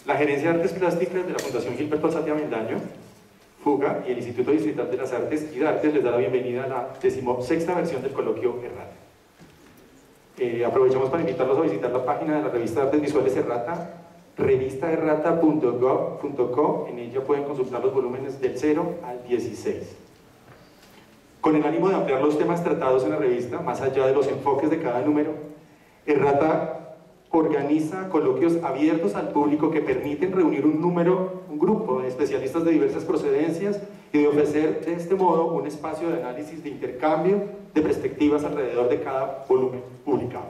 La Gerencia de Artes Plásticas de la Fundación Gilberto Alzate Avendaño, FUGA, y el Instituto Distrital de las Artes y Artes les da la bienvenida a la 16ª versión del coloquio Errata. Aprovechamos para invitarlos a visitar la página de la revista de Artes Visuales Errata, revistaerrata.gov.co. En ella pueden consultar los volúmenes del 0 al 16. Con el ánimo de ampliar los temas tratados en la revista, más allá de los enfoques de cada número, Errata organiza coloquios abiertos al público que permiten reunir un grupo de especialistas de diversas procedencias y de ofrecer de este modo un espacio de análisis, de intercambio de perspectivas alrededor de cada volumen publicado.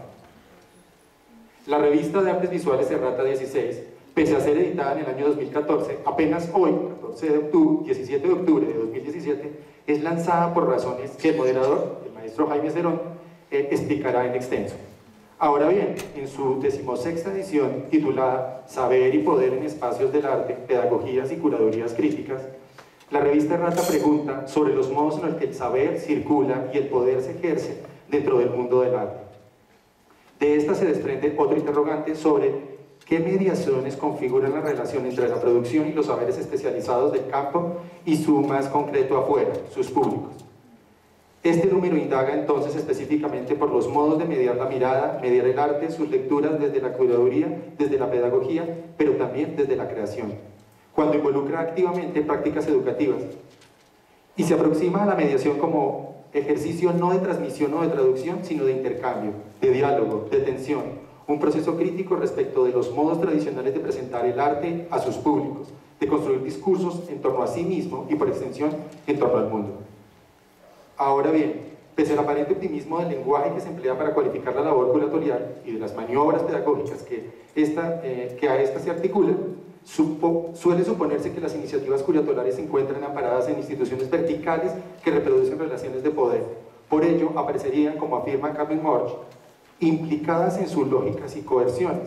La revista de Artes Visuales Errata 16, pese a ser editada en el año 2014, apenas hoy, 17 de octubre de 2017, es lanzada por razones que el moderador, el maestro Jaime Cerón, explicará en extenso. Ahora bien, en su 16ª edición, titulada Saber y Poder en Espacios del Arte, Pedagogías y Curadurías Críticas, la revista Errata pregunta sobre los modos en los que el saber circula y el poder se ejerce dentro del mundo del arte. De esta se desprende otro interrogante sobre qué mediaciones configuran la relación entre la producción y los saberes especializados del campo y su más concreto afuera, sus públicos. Este número indaga entonces específicamente por los modos de mediar la mirada, mediar el arte, sus lecturas desde la curaduría, desde la pedagogía, pero también desde la creación, cuando involucra activamente prácticas educativas y se aproxima a la mediación como ejercicio no de transmisión o de traducción, sino de intercambio, de diálogo, de tensión, un proceso crítico respecto de los modos tradicionales de presentar el arte a sus públicos, de construir discursos en torno a sí mismo y por extensión en torno al mundo. Ahora bien, pese al aparente optimismo del lenguaje que se emplea para cualificar la labor curatorial y de las maniobras pedagógicas que a esta se articulan, suele suponerse que las iniciativas curatoriales se encuentran amparadas en instituciones verticales que reproducen relaciones de poder. Por ello, aparecerían, como afirma Carmen Morch, implicadas en sus lógicas y coerciones.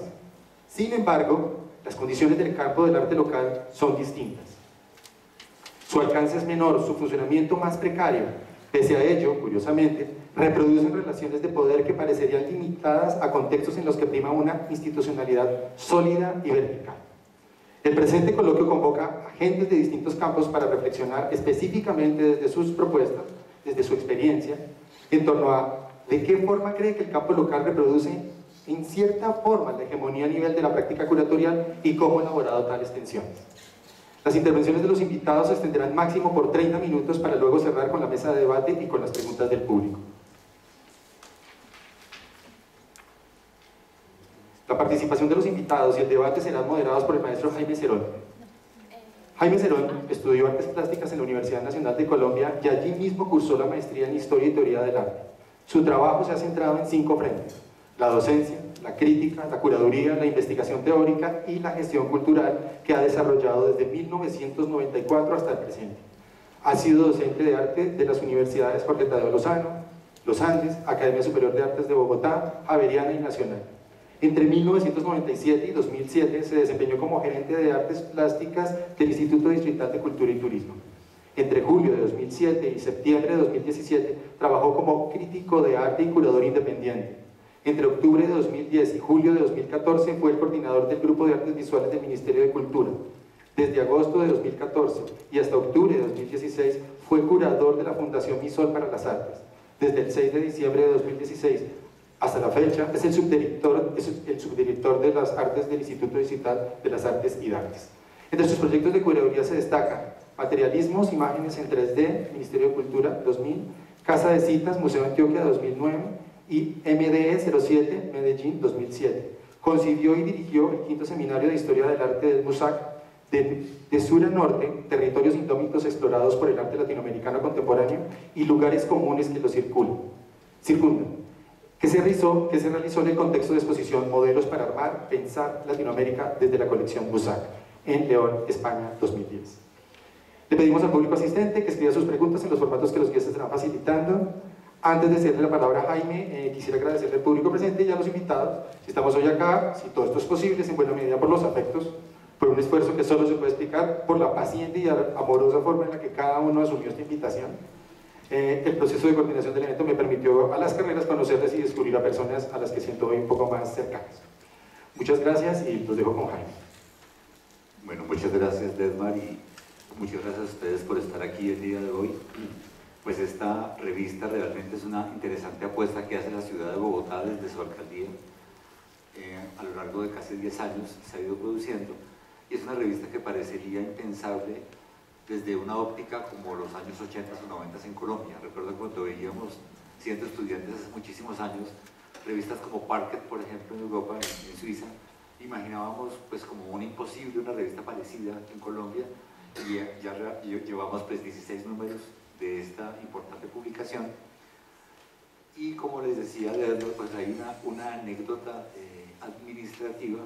Sin embargo, las condiciones del campo del arte local son distintas. Su alcance es menor, su funcionamiento más precario. Pese a ello, curiosamente, reproducen relaciones de poder que parecerían limitadas a contextos en los que prima una institucionalidad sólida y vertical. El presente coloquio convoca a agentes de distintos campos para reflexionar específicamente desde sus propuestas, desde su experiencia, en torno a de qué forma cree que el campo local reproduce en cierta forma la hegemonía a nivel de la práctica curatorial y cómo ha elaborado tales tensiones. Las intervenciones de los invitados se extenderán máximo por 30 minutos para luego cerrar con la mesa de debate y con las preguntas del público. La participación de los invitados y el debate serán moderados por el maestro Jaime Cerón. Jaime Cerón estudió Artes Plásticas en la Universidad Nacional de Colombia y allí mismo cursó la maestría en Historia y Teoría del Arte. Su trabajo se ha centrado en 5 frentes: la docencia, la crítica, la curaduría, la investigación teórica y la gestión cultural que ha desarrollado desde 1994 hasta el presente. Ha sido docente de arte de las universidades Jorge Tadeo Lozano, Los Andes, Academia Superior de Artes de Bogotá, Javeriana y Nacional. Entre 1997 y 2007 se desempeñó como gerente de artes plásticas del Instituto Distrital de Cultura y Turismo. Entre julio de 2007 y septiembre de 2017 trabajó como crítico de arte y curador independiente. Entre octubre de 2010 y julio de 2014 fue el coordinador del Grupo de Artes Visuales del Ministerio de Cultura. Desde agosto de 2014 y hasta octubre de 2016 fue curador de la Fundación Misol para las Artes. Desde el 6 de diciembre de 2016 hasta la fecha es el subdirector de las artes del Instituto Distrital de las Artes y Artes. Entre sus proyectos de curaduría se destacan Materialismos, Imágenes en 3D, Ministerio de Cultura 2000, Casa de Citas, Museo Antioquia 2009 y MDE 07, Medellín 2007. Concibió y dirigió el 5º Seminario de Historia del Arte del MUSAC de sur a norte, territorios indómitos explorados por el arte latinoamericano contemporáneo y lugares comunes que lo circundan. Que se realizó en el contexto de exposición Modelos para armar, pensar Latinoamérica desde la colección MUSAC en León, España 2010. Le pedimos al público asistente que escriba sus preguntas en los formatos que los guías estarán facilitando. Antes de cederle la palabra a Jaime, quisiera agradecerle al público presente y a los invitados. Si estamos hoy acá, si todo esto es posible, es en buena medida por los afectos, por un esfuerzo que solo se puede explicar por la paciente y amorosa forma en la que cada uno asumió esta invitación. El proceso de coordinación del evento me permitió a las carreras conocerles y descubrir a personas a las que siento hoy un poco más cercanas. Muchas gracias y los dejo con Jaime. Bueno, muchas gracias, Desmar, y muchas gracias a ustedes por estar aquí el día de hoy. Pues esta revista realmente es una interesante apuesta que hace la ciudad de Bogotá desde su alcaldía. A lo largo de casi 10 años se ha ido produciendo, y es una revista que parecería impensable desde una óptica como los años 80 o 90 en Colombia. Recuerdo cuando veíamos, siendo estudiantes hace muchísimos años, revistas como Parquet, por ejemplo, en Europa, en Suiza, imaginábamos pues como un imposible una revista parecida en Colombia, y ya llevamos pues 16 números de esta importante publicación. Y como les decía, pues hay una anécdota administrativa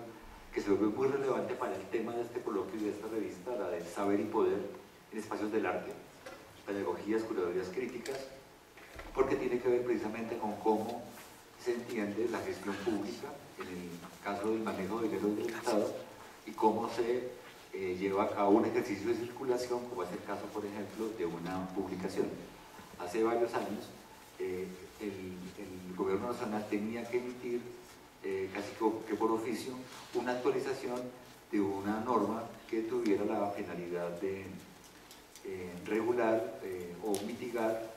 que se vuelve muy relevante para el tema de este coloquio y de esta revista, la de saber y poder en espacios del arte, pedagogías, curadurías críticas, porque tiene que ver precisamente con cómo se entiende la gestión pública en el caso del manejo de dinero del Estado, y cómo se lleva a cabo un ejercicio de circulación, como es el caso, por ejemplo, de una publicación. Hace varios años el gobierno nacional tenía que emitir casi que por oficio una actualización de una norma que tuviera la finalidad de regular o mitigar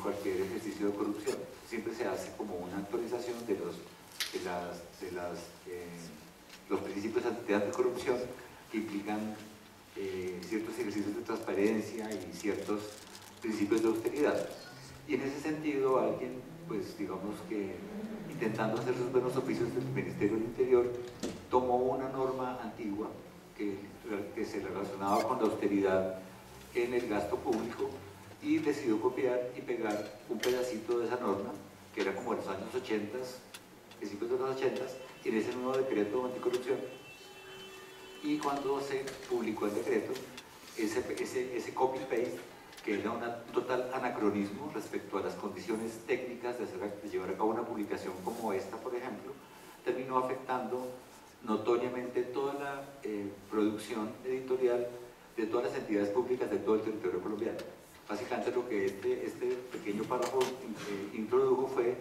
cualquier ejercicio de corrupción. Siempre se hace como una actualización de los principios de anticorrupción, que implican ciertos ejercicios de transparencia y ciertos principios de austeridad. Y en ese sentido, alguien, pues digamos que intentando hacer sus buenos oficios del Ministerio del Interior, tomó una norma antigua que se relacionaba con la austeridad en el gasto público, y decidió copiar y pegar un pedacito de esa norma, que era como de los años 80, principios de los 80, en ese nuevo decreto anticorrupción. Y cuando se publicó el decreto, ese copy-paste, que era un total anacronismo respecto a las condiciones técnicas de llevar a cabo una publicación como esta, por ejemplo, terminó afectando notoriamente toda la producción editorial de todas las entidades públicas de todo el territorio colombiano. Básicamente lo que este pequeño párrafo introdujo fue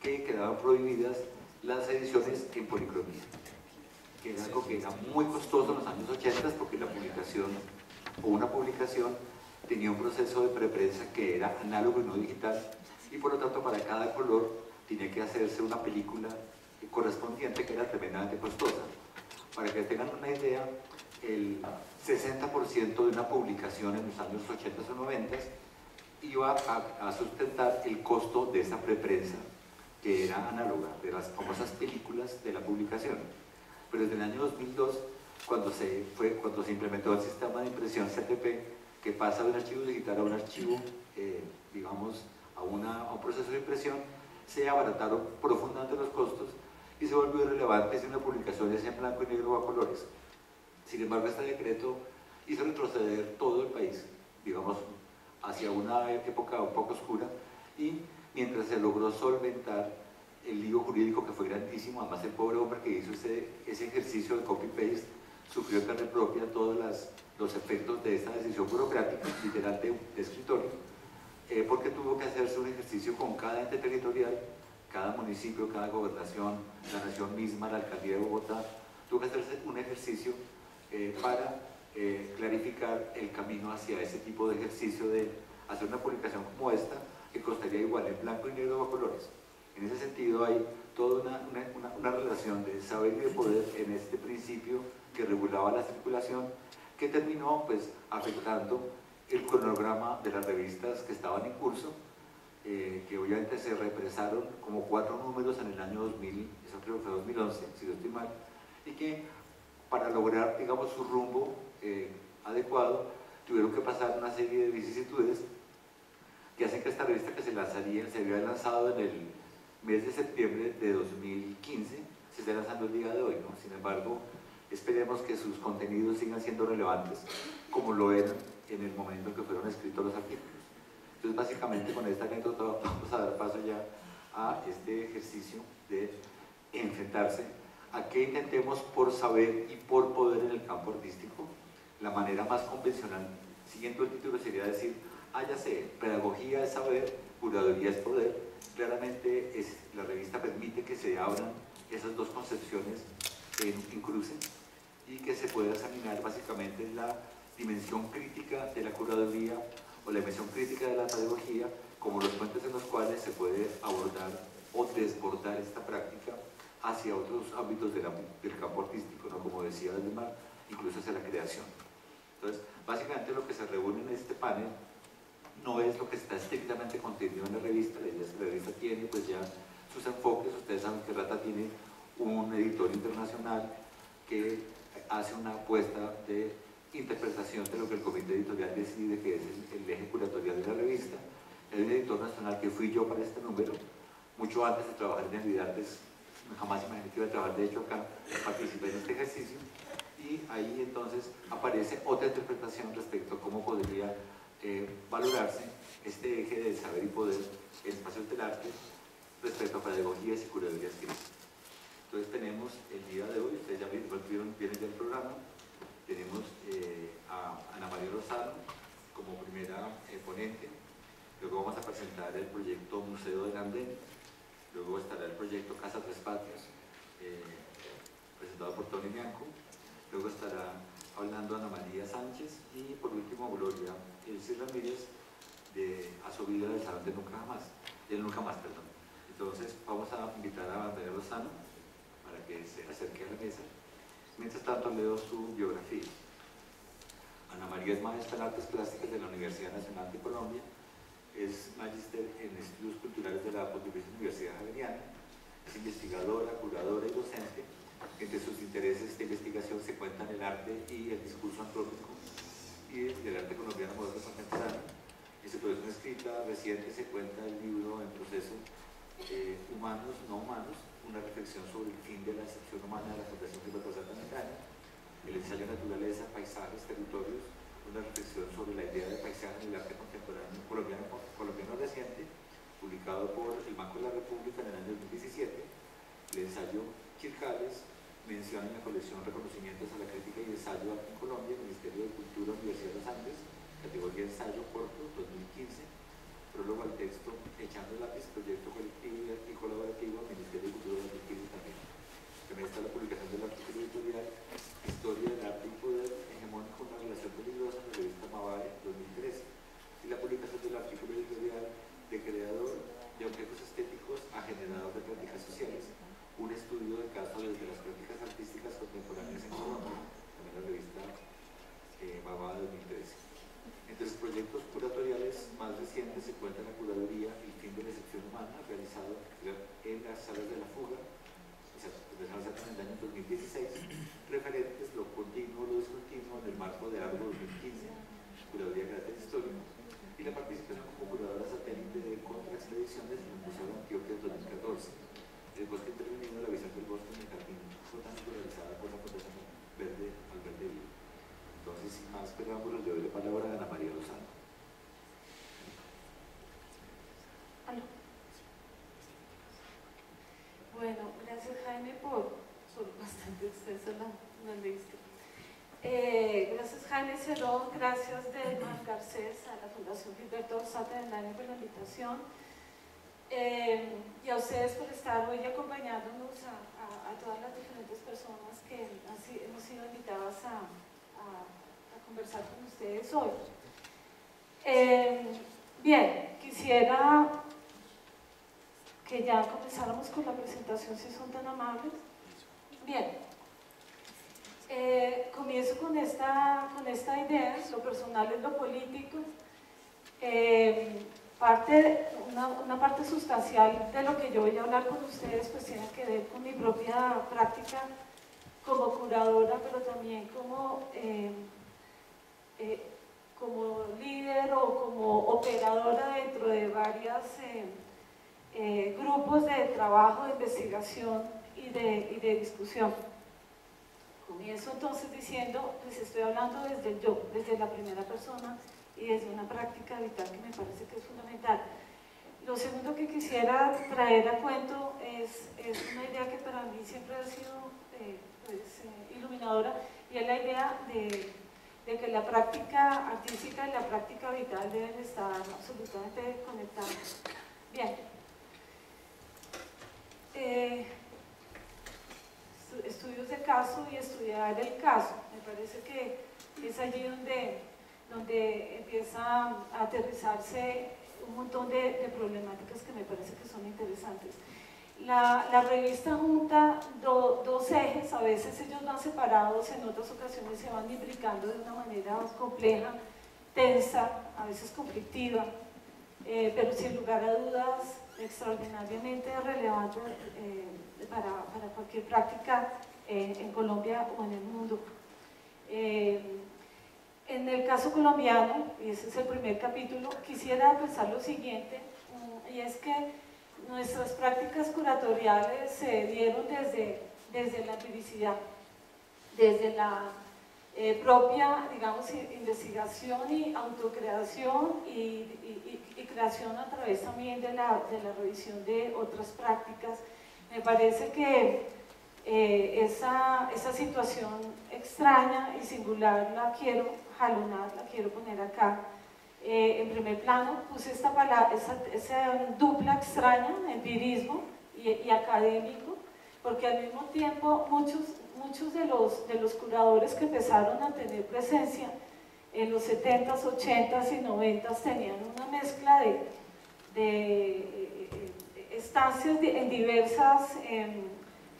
que quedaban prohibidas las ediciones en policromía, que era algo que era muy costoso en los años 80, porque la publicación o una publicación tenía un proceso de preprensa que era análogo y no digital, y por lo tanto para cada color tenía que hacerse una película correspondiente que era tremendamente costosa. Para que tengan una idea, el 60% de una publicación en los años 80 o 90 iba a sustentar el costo de esa preprensa, que era análoga, de las famosas películas de la publicación. Pero desde el año 2002, cuando se implementó el sistema de impresión CTP, que pasa de un archivo digital a un archivo, digamos, a un proceso de impresión, se abarataron profundamente los costos y se volvió irrelevante si una publicación es en blanco y negro o a colores. Sin embargo, este decreto hizo retroceder todo el país, digamos, hacia una época un poco oscura, y mientras se logró solventar el lío jurídico, que fue grandísimo, además el pobre hombre que hizo ese ejercicio de copy-paste sufrió en carne propia todos los efectos de esta decisión burocrática, literal de escritorio, porque tuvo que hacerse un ejercicio con cada ente territorial, cada municipio, cada gobernación, la nación misma, la alcaldía de Bogotá, tuvo que hacerse un ejercicio para clarificar el camino hacia ese tipo de ejercicio de hacer una publicación como esta, que costaría igual en blanco y negro o a colores. En ese sentido hay toda una relación de saber y de poder en este principio que regulaba la circulación, que terminó pues afectando el cronograma de las revistas que estaban en curso, que obviamente se represaron como 4 números en el año 2000, eso creo que fue 2011, si no estoy mal, y que para lograr, digamos, su rumbo adecuado, tuvieron que pasar una serie de vicisitudes que hacen que esta revista, que se había lanzado en el mes de septiembre de 2015, se esté lanzando el día de hoy, ¿no? Sin embargo, esperemos que sus contenidos sigan siendo relevantes, como lo eran en el momento en que fueron escritos los artículos. Entonces, básicamente, con esta anécdota vamos a dar paso ya a este ejercicio de enfrentarse a que intentemos por saber y por poder en el campo artístico. La manera más convencional, siguiendo el título, sería decir, ya sé, pedagogía es saber, curaduría es poder. Claramente la revista permite que se abran esas dos concepciones en cruce, y que se puede examinar básicamente la dimensión crítica de la curaduría o la dimensión crítica de la pedagogía como los puentes en los cuales se puede abordar o desbordar esta práctica hacia otros ámbitos del campo artístico, ¿no? Como decía Valdemar, incluso hacia la creación. Entonces, básicamente lo que se reúne en este panel no es lo que está estrictamente contenido en la revista. La idea es que la revista tiene pues ya sus enfoques. Ustedes saben que Rata tiene un editor internacional que hace una apuesta de interpretación de lo que el comité editorial decide que es el eje curatorial de la revista. El editor nacional que fui yo para este número, mucho antes de trabajar en el Vidartes, jamás imaginé que iba a trabajar, de hecho acá participé en este ejercicio, y ahí entonces aparece otra interpretación respecto a cómo podría valorarse este eje de saber y poder en espacios del arte respecto a pedagogías y curadurías críticas. Entonces tenemos el día de hoy, ustedes ya vienen ya el programa, tenemos a Ana María Lozano como primera ponente, luego vamos a presentar el proyecto Museo del Andén, luego estará el proyecto Casa Tres Patios, presentado por Tony Bianco, luego estará hablando Ana María Sánchez y por último Gloria Elsie Ramírez de A su vida del Salón de Nunca Jamás, del Nunca Más, perdón. Entonces vamos a invitar a Ana María Lozano para que se acerque a la mesa. Mientras tanto leo su biografía. Ana María es maestra en Artes Plásticas de la Universidad Nacional de Colombia, es magíster en Estudios Culturales de la Pontificia Universidad Javeriana, es investigadora, curadora y docente. Entre sus intereses de investigación se cuentan el arte y el discurso antrópico y el arte colombiano moderno contemporáneo. En su producción escrita reciente se cuenta el libro En proceso, Humanos, no humanos, una reflexión sobre el fin de la excepción humana de la Fundación Gilberto Santana, el ensayo Naturaleza, Paisajes, Territorios, una reflexión sobre la idea de paisaje en el arte contemporáneo colombiano reciente, publicado por el Banco de la República en el año 2017, el ensayo Chircales, mención en la colección Reconocimientos a la Crítica y Ensayo Arte en Colombia, Ministerio de Cultura, Universidad de los Andes, categoría Ensayo Corto, 2015, prólogo al texto Echando lápiz, proyecto colectivo y colaborativo, Ministerio de Cultura 2015 también. También está la publicación del artículo editorial Historia del Arte y Poder Hegemónico, una relación peligrosa, en la revista Mavae, 2013, y la publicación del artículo editorial de Creador de Objetos Estéticos a Generador de Prácticas Sociales, un estudio del caso desde las prácticas artísticas contemporáneas en Colombia, también la revista Mavae 2013. Entre los proyectos curatoriales más recientes se encuentra la curaduría El fin de la excepción humana, realizado en las salas de la fuga, en el año 2016, referentes lo continuo, lo discontinuo en el marco de Argo 2015, curaduría de carácter histórico, y la participación como curadora satélite de contraexpediciones en el Museo de Antioquia 2014. El bosque intervenido, la visión del bosque en el jardín botánico realizada por la Fundación Verde Albert Vivo. Entonces, sin más preámbulos, le doy la palabra a Ana María Lozano. Bueno, gracias Jaime por bastante extensa la lista. Gracias Jaime Cerón, gracias de Juan Garcés a la Fundación Gilberto Santana por la invitación. Y a ustedes por estar hoy acompañándonos a todas las diferentes personas que hemos sido invitadas a conversar con ustedes hoy. Bien, quisiera que ya comenzáramos con la presentación, si son tan amables. Bien, comienzo con esta idea, lo personal es lo político. Una parte sustancial de lo que yo voy a hablar con ustedes pues tiene que ver con mi propia práctica como curadora, pero también como líder o como operadora dentro de varios grupos de trabajo, de investigación y de discusión. Comienzo entonces diciendo, pues estoy hablando desde el yo, desde la primera persona y desde una práctica vital que me parece que es fundamental. Lo segundo que quisiera traer a cuento es una idea que para mí siempre ha sido iluminadora, y es la idea de que la práctica artística y la práctica vital deben estar absolutamente conectadas. Bien. estudios de caso y estudiar el caso. Me parece que es allí donde empieza a aterrizarse un montón de problemáticas que me parece que son interesantes. La revista junta dos ejes, a veces ellos van separados, en otras ocasiones se van implicando de una manera compleja, tensa, a veces conflictiva, pero sin lugar a dudas extraordinariamente relevante para cualquier práctica en Colombia o en el mundo. En el caso colombiano, y ese es el primer capítulo, quisiera pensar lo siguiente, y es que nuestras prácticas curatoriales se dieron desde la empiricidad, desde la propia, digamos, investigación y autocreación y creación a través también de la revisión de otras prácticas. Me parece que esa situación extraña y singular la quiero jalonar, la quiero poner acá. En primer plano puse esta palabra, esa dupla extraña, empirismo y académico, porque al mismo tiempo muchos de los curadores que empezaron a tener presencia en los 70s, 80s y 90s tenían una mezcla de estancias en diversas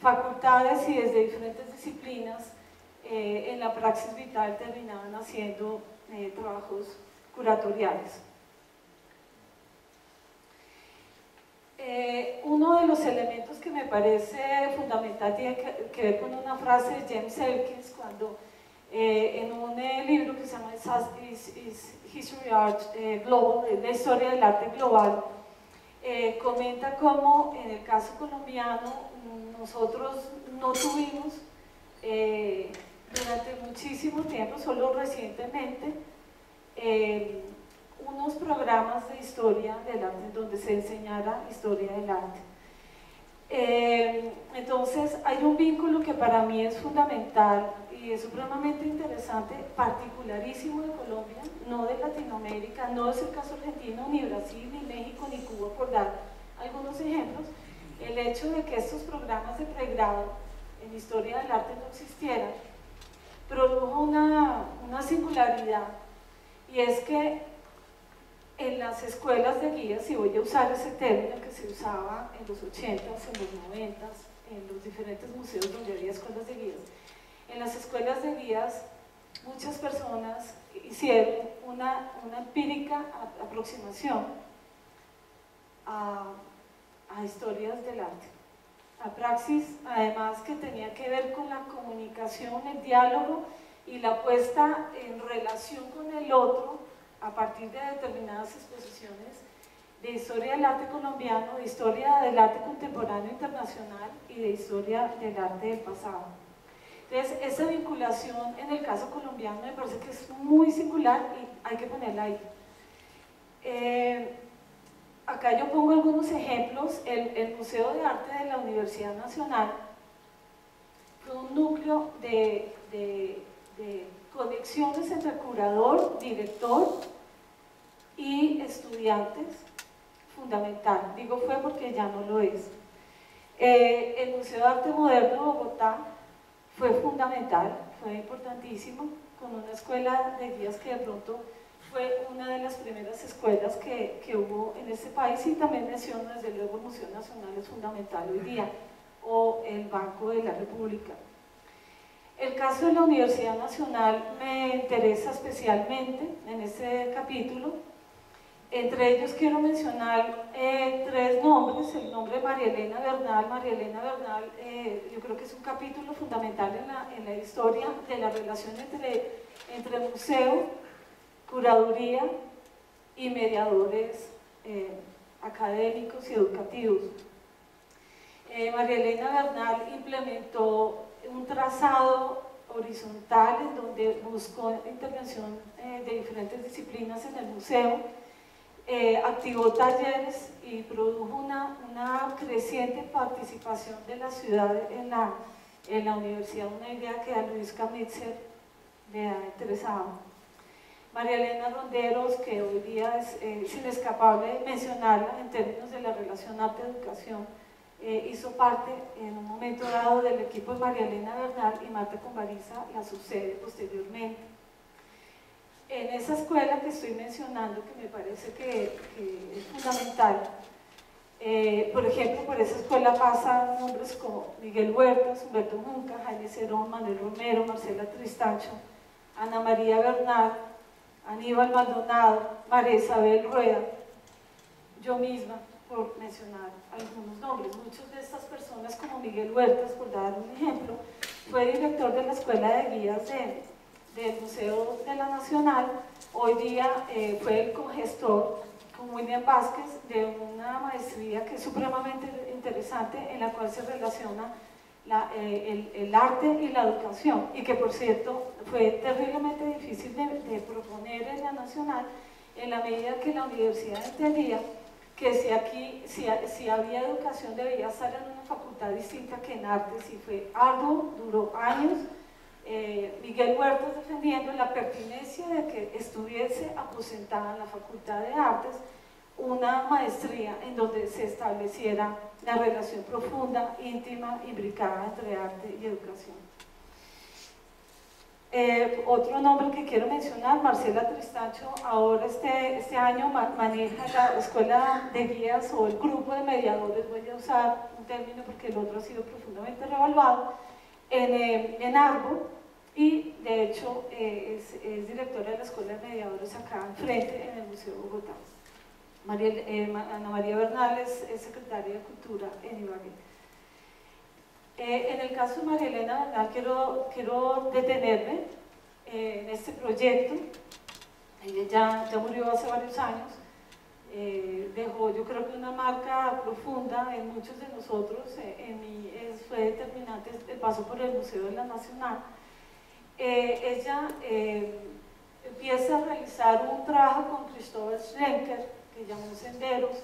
facultades y desde diferentes disciplinas. En la praxis vital terminaban haciendo trabajos curatoriales. Uno de los elementos que me parece fundamental tiene que ver con una frase de James Elkins cuando en un libro que se llama History Art Global, la historia del arte global, comenta cómo en el caso colombiano nosotros no tuvimos durante muchísimo tiempo, solo recientemente, unos programas de historia del arte donde se enseñara historia del arte. Entonces hay un vínculo que para mí es fundamental y es supremamente interesante, particularísimo de Colombia, no de Latinoamérica, no es el caso argentino, ni Brasil, ni México, ni Cuba, por dar algunos ejemplos. El hecho de que estos programas de pregrado en historia del arte no existieran produjo una singularidad, y es que en las escuelas de guías, y voy a usar ese término que se usaba en los 80s, en los 90s, en los diferentes museos donde había escuelas de guías, en las escuelas de guías muchas personas hicieron una empírica aproximación a historias del arte, a praxis, además que tenía que ver con la comunicación, el diálogo y la puesta en relación con el otro a partir de determinadas exposiciones de historia del arte colombiano, de historia del arte contemporáneo internacional y de historia del arte del pasado. Entonces, esa vinculación en el caso colombiano me parece que es muy singular y hay que ponerla ahí. Acá yo pongo algunos ejemplos. El Museo de Arte de la Universidad Nacional fue un núcleo de conexiones entre curador, director y estudiantes fundamental. Digo fue porque ya no lo es. El Museo de Arte Moderno de Bogotá fue fundamental, fue importantísimo, con una escuela de guías que de pronto fue una de las primeras escuelas que hubo en este país, y también menciono desde luego el Museo Nacional es fundamental hoy día, o el Banco de la República. El caso de la Universidad Nacional me interesa especialmente en este capítulo. Entre ellos quiero mencionar tres nombres. El nombre de María Elena Bernal. María Elena Bernal yo creo que es un capítulo fundamental en la historia de la relación entre museo, curaduría y mediadores académicos y educativos. María Elena Bernal implementó un trazado horizontal en donde buscó intervención de diferentes disciplinas en el museo, activó talleres y produjo una creciente participación de la ciudad en la universidad, una idea que a Luis Kamitzer le ha interesado. María Elena Ronderos, que hoy día es inescapable mencionarla en términos de la relación arte-educación, hizo parte en un momento dado del equipo de María Elena Bernal, y Marta Convariza la sucede posteriormente. En esa escuela que estoy mencionando, que me parece que es fundamental, por ejemplo, por esa escuela pasan nombres como Miguel Huertas, Humberto Junca, Jaime Cerón, Manuel Romero, Marcela Tristacho, Ana María Bernal, Aníbal Maldonado, María Isabel Rueda, yo misma, por mencionar algunos nombres. Muchas de estas personas, como Miguel Huertas, por dar un ejemplo, fue director de la Escuela de Guías del Museo de la Nacional. Hoy día fue el cogestor con William Vázquez de una maestría que es supremamente interesante, en la cual se relaciona el arte y la educación, y que por cierto fue terriblemente difícil de proponer en la Nacional, en la medida que la universidad entendía que si había educación debía estar en una facultad distinta que en artes, y fue arduo, duró años. Miguel Huertas defendiendo la pertinencia de que estuviese aposentada en la Facultad de Artes una maestría en donde se estableciera la relación profunda, íntima, imbricada entre arte y educación. Otro nombre que quiero mencionar, Marcela Tristacho, ahora este año maneja la escuela de guías o el grupo de mediadores, voy a usar un término porque el otro ha sido profundamente revaluado, en Arbo, y de hecho es directora de la escuela de mediadores acá enfrente en el Museo de Bogotá. Ana María Bernal es secretaria de Cultura en Ibagué. En el caso de María Elena Bernal quiero detenerme en este proyecto. Ella ya murió hace varios años, dejó, yo creo que una marca profunda en muchos de nosotros. En mí fue determinante el paso por el Museo de la Nacional. Ella empieza a realizar un trabajo con Cristóbal Schlenker, que llamó Senderos,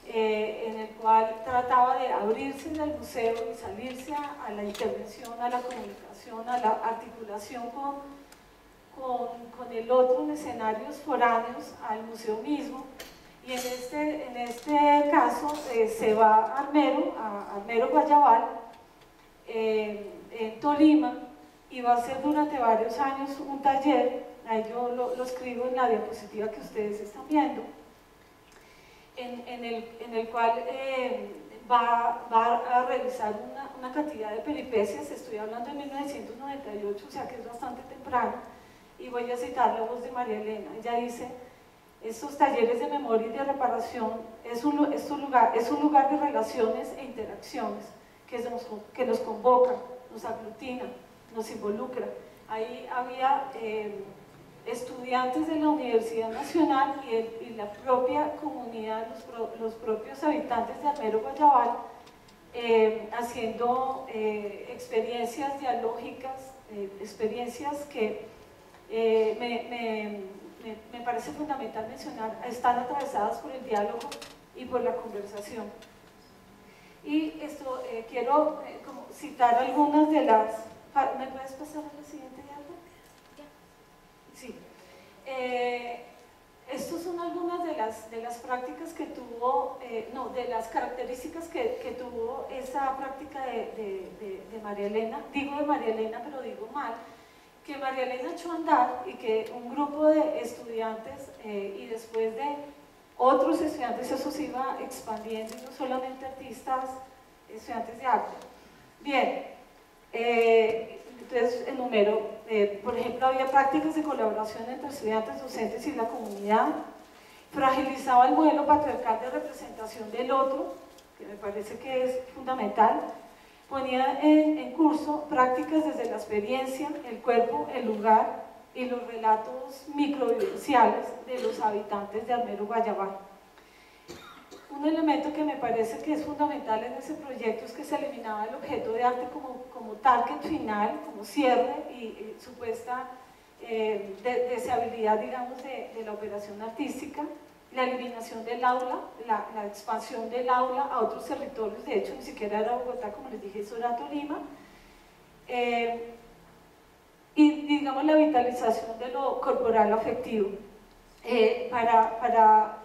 en el cual trataba de abrirse del museo y salirse a la intervención, a la comunicación, a la articulación con el otro en escenarios foráneos al museo mismo. Y en este caso se va a Armero Guayabal, en Tolima, y va a ser durante varios años un taller, ahí yo lo escribo en la diapositiva que ustedes están viendo, en el cual va a realizar una cantidad de peripecias. Estoy hablando de 1998, o sea que es bastante temprano, y voy a citar la voz de María Elena. Ella dice: estos talleres de memoria y de reparación es un lugar de relaciones e interacciones que nos convoca, nos aglutina, nos involucra. Ahí había estudiantes de la Universidad Nacional y la propia comunidad, los propios habitantes de Armero Guayabal, haciendo experiencias dialógicas, experiencias que me parece fundamental mencionar, están atravesadas por el diálogo y por la conversación. Y esto quiero como citar algunas de las... ¿Me puedes pasar a la siguiente diapo? Sí. Estas son algunas de las prácticas que tuvo, de las características que tuvo esa práctica de María Elena. Digo de María Elena, pero digo mal, que María Elena echó a andar, y que un grupo de estudiantes y después de otros estudiantes, eso se iba expandiendo, y no solamente artistas, estudiantes de arte. Bien, entonces enumero, por ejemplo, había prácticas de colaboración entre estudiantes, docentes y la comunidad. Fragilizaba el modelo patriarcal de representación del otro, que me parece que es fundamental. Ponía en curso prácticas desde la experiencia, el cuerpo, el lugar y los relatos microvivenciales de los habitantes de Armero Guayabal. Un elemento que me parece que es fundamental en ese proyecto es que se eliminaba el objeto de arte como target final, como cierre y supuesta deseabilidad, digamos, de la operación artística. La eliminación del aula, la expansión del aula a otros territorios, de hecho ni siquiera era Bogotá, como les dije, eso era Tolima, y digamos la vitalización de lo corporal afectivo, para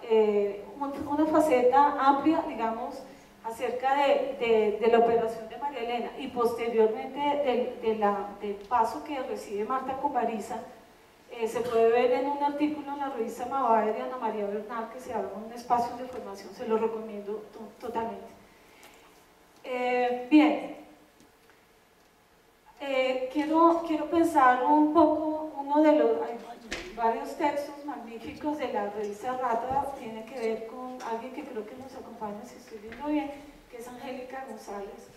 una faceta amplia, digamos, acerca de la operación de María Elena y posteriormente del paso que recibe Marta Copariza, se puede ver en un artículo en la revista Mavae de Ana María Bernal que se llama Un espacio de formación, se lo recomiendo totalmente. Bien, quiero pensar un poco, hay varios textos magníficos de la revista Rata, tiene que ver con alguien que creo que nos acompaña, si estoy viendo bien, que es Angélica González.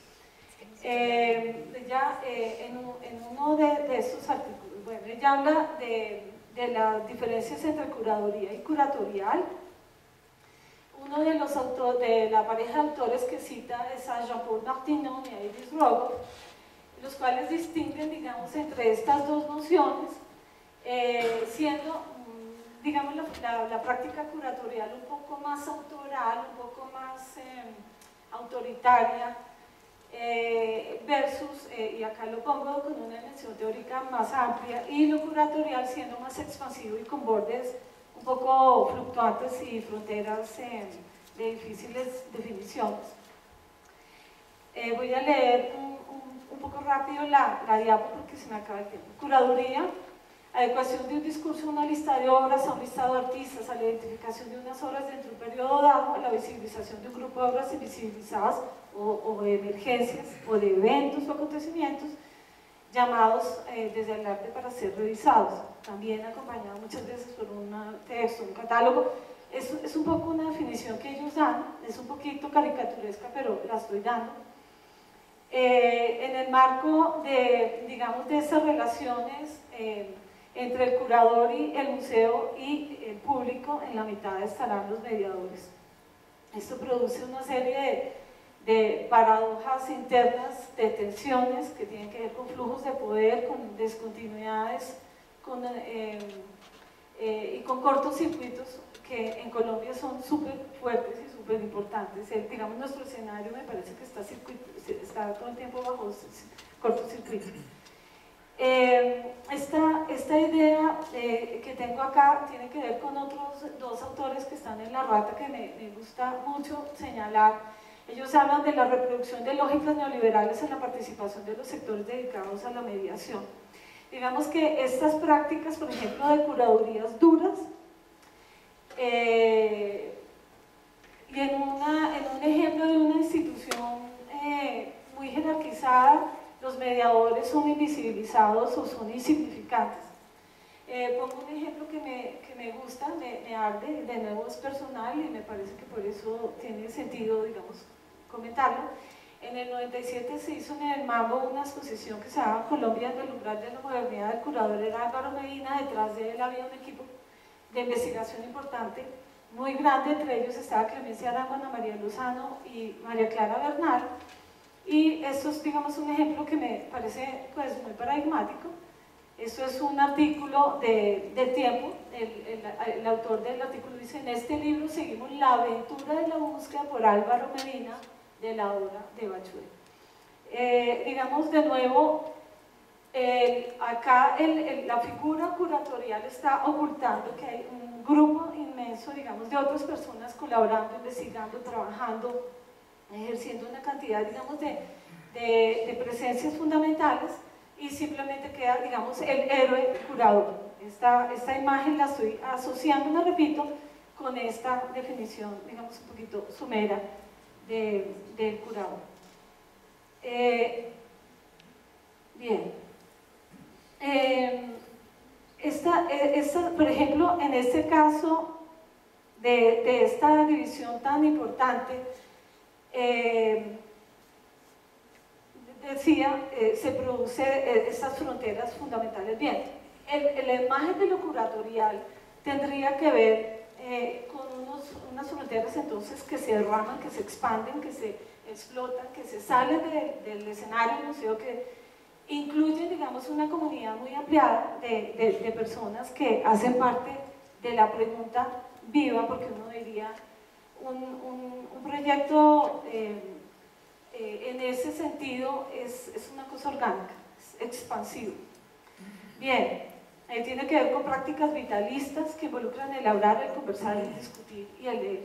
Ella, en uno de estos artículos, bueno, ella habla de las diferencias entre curaduría y curatorial. Uno de los autores, de la pareja de autores que cita es a Jean-Paul Martineau y a Iris Rogoff, los cuales distinguen, digamos, entre estas dos nociones, siendo, digamos, la práctica curatorial un poco más autoral, un poco más autoritaria, versus, y acá lo pongo con una dimensión teórica más amplia, y lo curatorial siendo más expansivo y con bordes un poco fluctuantes y fronteras de difíciles definiciones. Voy a leer un poco rápido la diapo porque se me acaba el tiempo. Curaduría: adecuación de un discurso a una lista de obras, a un listado de artistas, a la identificación de unas obras dentro de un periodo dado, a la visibilización de un grupo de obras invisibilizadas o de emergencias o de eventos o acontecimientos llamados desde el arte para ser revisados, también acompañado muchas veces por un texto, un catálogo. Es un poco una definición que ellos dan, es un poquito caricaturesca, pero la estoy dando. En el marco de, digamos, de esas relaciones entre el curador y el museo y el público, en la mitad estarán los mediadores. Esto produce una serie de paradojas internas, de tensiones que tienen que ver con flujos de poder, con descontinuidades y con cortocircuitos que en Colombia son súper fuertes y súper importantes. Digamos, nuestro escenario me parece que está todo el tiempo bajo cortocircuito. Esta idea que tengo acá tiene que ver con otros dos autores que están en la Rata que me gusta mucho señalar. Ellos hablan de la reproducción de lógicas neoliberales en la participación de los sectores dedicados a la mediación. Digamos que estas prácticas, por ejemplo, de curadurías duras, y en un ejemplo de una institución muy jerarquizada, los mediadores son invisibilizados o son insignificantes. Pongo un ejemplo que me gusta, me arde, de nuevo es personal y me parece que por eso tiene sentido, digamos, comentarlo. En el 97 se hizo en el Mambo una exposición que se llama Colombia en el umbral de la modernidad. El curador era Álvaro Medina, detrás de él había un equipo de investigación importante, muy grande, entre ellos estaba Clemencia Arango, Ana María Lozano y María Clara Bernal, y esto es, digamos, un ejemplo que me parece pues muy paradigmático. Esto es un artículo de Tiempo, el autor del artículo dice: en este libro seguimos la aventura de la búsqueda por Álvaro Medina de la obra de Bachué. Digamos, de nuevo, acá la figura curatorial está ocultando que hay un grupo inmenso, digamos, de otras personas colaborando, investigando, trabajando, ejerciendo una cantidad, digamos, de presencias fundamentales, y simplemente queda, digamos, el héroe curador. Esta imagen la estoy asociando, me repito, con esta definición, digamos, un poquito somera del curador. Bien. Por ejemplo, en este caso de esta división tan importante, decía, se producen estas fronteras fundamentales. Bien, la imagen de lo curatorial tendría que ver con unas fronteras entonces que se derraman, que se expanden, que se explotan, que se salen del escenario del museo, que incluyen, digamos, una comunidad muy ampliada de personas que hacen parte de la pregunta viva, porque uno diría un proyecto en ese sentido es una cosa orgánica, es expansivo. Bien, tiene que ver con prácticas vitalistas que involucran el hablar, el conversar, el discutir y el leer.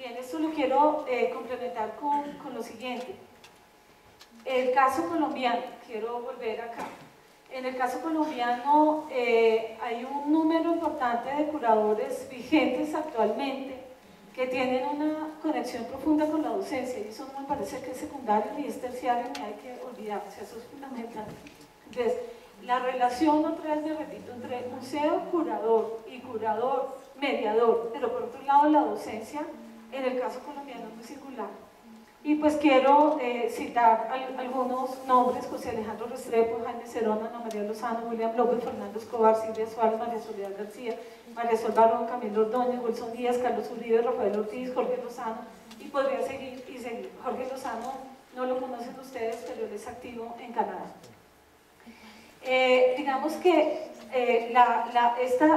Bien, esto lo quiero complementar con lo siguiente. El caso colombiano, quiero volver acá. En el caso colombiano hay un número importante de curadores vigentes actualmente que tienen una conexión profunda con la docencia, y eso no me parece que es secundario ni es terciario, ni hay que olvidarse, eso es fundamental. Entonces, la relación, otra vez me repito, entre museo, curador y curador, mediador, pero por otro lado la docencia, en el caso colombiano es muy singular. Y pues quiero citar algunos nombres: José Alejandro Restrepo, Jaime Cerón, Ana María Lozano, William López, Fernando Escobar, Silvia Suárez, María Soledad García, María Sol Barón, Camilo Ordóñez, Wilson Díaz, Carlos Uribe, Rafael Ortiz, Jorge Lozano, y podría seguir y seguir. Jorge Lozano no lo conocen ustedes, pero él es activo en Canadá. Digamos que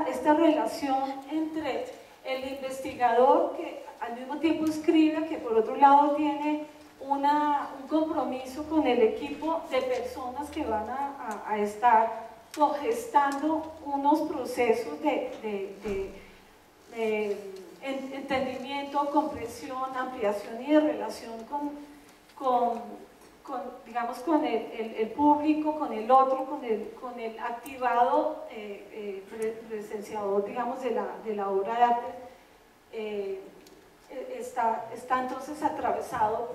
esta relación entre el investigador, que al mismo tiempo escribe, que por otro lado tiene un compromiso con el equipo de personas que van a estar cogestando unos procesos de entendimiento, comprensión, ampliación y de relación digamos, con el público, con el otro, con el activado presenciador, digamos, de la obra de arte, está entonces atravesado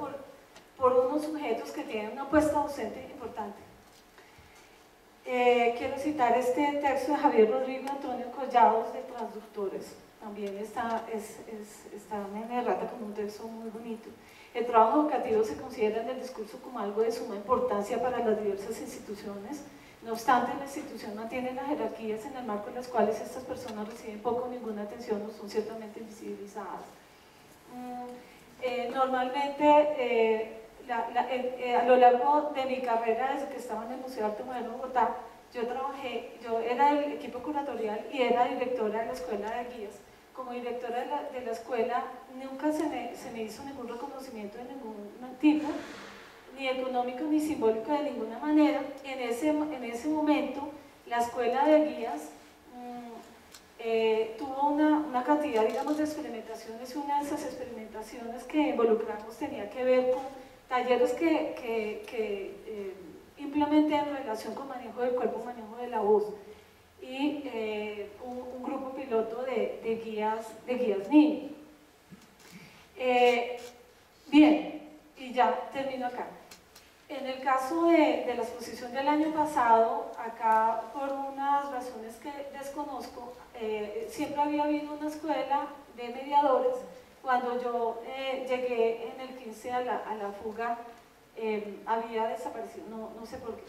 por unos sujetos que tienen una apuesta docente importante. Quiero citar este texto de Javier Rodrigo y Antonio Collados, de Transductores. También está en Errata como un texto muy bonito. El trabajo educativo se considera en el discurso como algo de suma importancia para las diversas instituciones. No obstante, la institución mantiene las jerarquías en el marco en las cuales estas personas reciben poco o ninguna atención o son ciertamente invisibilizadas. Normalmente, a lo largo de mi carrera, desde que estaba en el Museo de Arte Moderno de Bogotá, yo era del equipo curatorial y era directora de la Escuela de Guías. Como directora de la escuela, nunca se me hizo ningún reconocimiento de ningún tipo, ni económico ni simbólico de ninguna manera. En ese momento, la Escuela de Guías tuvo una cantidad, digamos, de experimentaciones, y una de esas experimentaciones que involucramos tenía que ver con talleres que implementé en relación con manejo del cuerpo, manejo de la voz, y un grupo piloto de guías niños. Bien, y ya termino acá. En el caso de la exposición del año pasado, acá por unas razones que desconozco, siempre había habido una escuela de mediadores. Cuando yo llegué en el 15 a la fuga, había desaparecido, no sé por qué.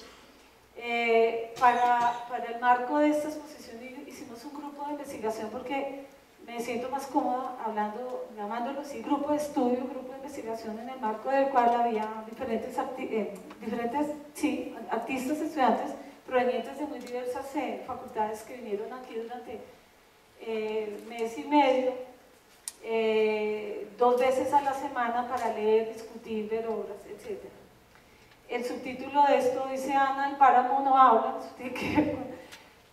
Para el marco de esta exposición hicimos un grupo de investigación, porque me siento más cómoda llamándolo así, grupo de estudio, grupo de investigación, en el marco del cual había diferentes artistas, estudiantes provenientes de muy diversas facultades, que vinieron aquí durante mes y medio, 2 veces a la semana, para leer, discutir, ver obras, etc. El subtítulo de esto dice: Ana, el páramo no habla. Eso tiene que ver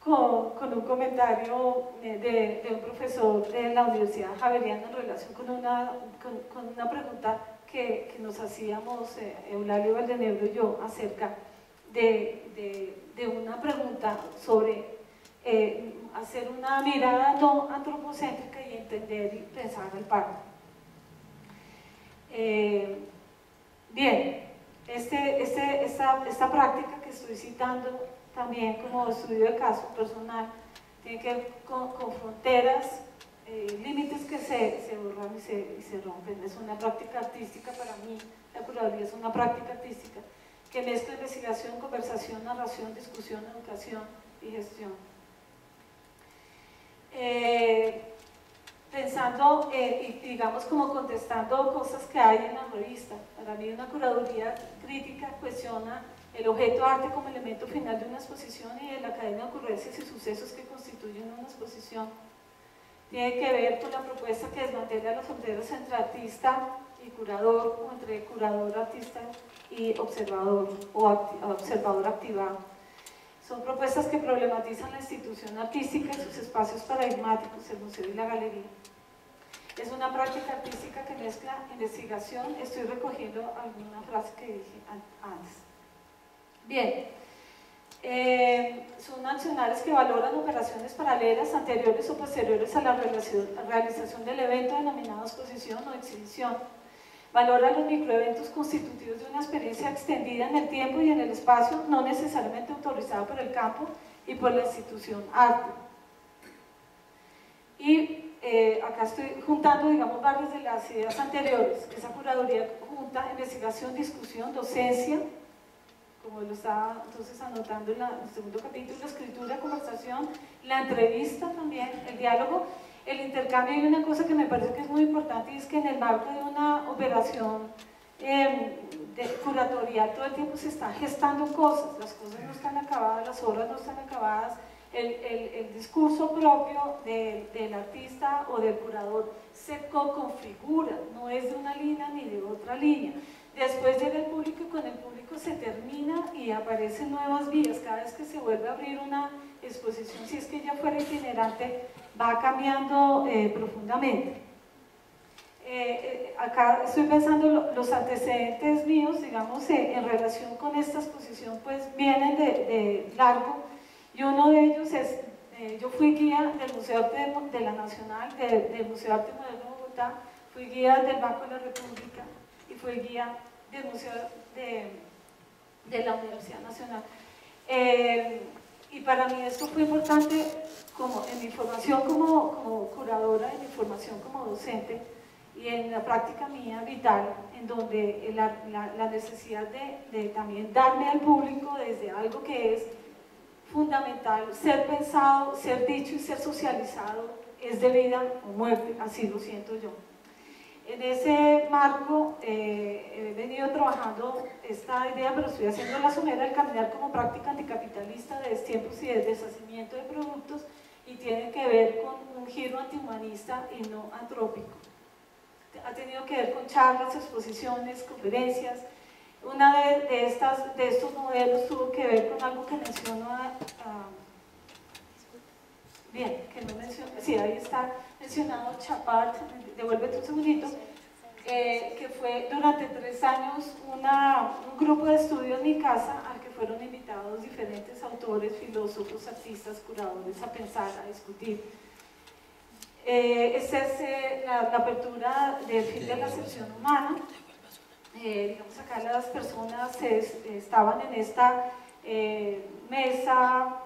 con un comentario de un profesor de la Universidad Javeriana en relación con una pregunta que nos hacíamos Eulalio Valdenebro y yo, acerca de una pregunta sobre hacer una mirada no antropocéntrica y entender y pensar el páramo. Bien, esta práctica que estoy citando también como estudio de caso personal tiene que ver con fronteras, límites que se borran y se rompen. Es una práctica artística para mí. La curaduría es una práctica artística que mezcla investigación, conversación, narración, discusión, educación y gestión. Pensando y digamos como contestando cosas que hay en la revista. Para mí una curaduría crítica cuestiona el objeto arte como elemento final de una exposición y de la cadena de ocurrencias y sucesos que constituyen una exposición. Tiene que ver con la propuesta que desmantela las fronteras entre artista y curador, o entre curador, artista y observador, o observador activado. Son propuestas que problematizan la institución artística y sus espacios paradigmáticos, el museo y la galería. Es una práctica artística que mezcla investigación. Estoy recogiendo alguna frase que dije antes. Bien, son accionarios que valoran operaciones paralelas, anteriores o posteriores a la realización del evento denominado exposición o exhibición. Valora los microeventos constitutivos de una experiencia extendida en el tiempo y en el espacio, no necesariamente autorizada por el campo y por la institución arte. Y acá estoy juntando, digamos, varias de las ideas anteriores. Esa curaduría junta investigación, discusión, docencia, como lo estaba entonces anotando en el segundo capítulo, la escritura, conversación, la entrevista también, el diálogo, el intercambio. Y una cosa que me parece que es muy importante, y es que en el marco de una operación curatorial todo el tiempo se están gestando cosas, las cosas no están acabadas, las obras no están acabadas, el discurso propio del artista o del curador se co-configura, no es de una línea ni de otra línea. Después llega el público y con el público se termina y aparecen nuevas vías. Cada vez que se vuelve a abrir una exposición, si es que ya fuera itinerante, va cambiando profundamente. Acá estoy pensando, los antecedentes míos, digamos, en relación con esta exposición, pues vienen de largo, y uno de ellos es, yo fui guía del Museo de Arte de la Nacional, del Museo de Arte Moderno de Bogotá, fui guía del Banco de la República y fui guía del Museo de la Universidad Nacional. Y para mí esto fue importante como en mi formación como curadora, en mi formación como docente y en la práctica mía vital, en donde la necesidad de también darme al público desde algo que es fundamental, ser pensado, ser dicho y ser socializado, es de vida o muerte, así lo siento yo. En ese marco he venido trabajando esta idea, pero estoy haciendo la somera del caminar como práctica anticapitalista de destiempos y de deshacimiento de productos, y tiene que ver con un giro antihumanista y no antrópico. Ha tenido que ver con charlas, exposiciones, conferencias. Una de estos modelos tuvo que ver con algo que menciono bien, que no menciono, sí, ahí está mencionado Chapart, devuélvete un segundito, que fue durante 3 años un grupo de estudio en mi casa al que fueron invitados diferentes autores, filósofos, artistas, curadores a pensar, a discutir. Esta es la apertura del fin de la acepción humana. Digamos, acá las personas estaban en esta mesa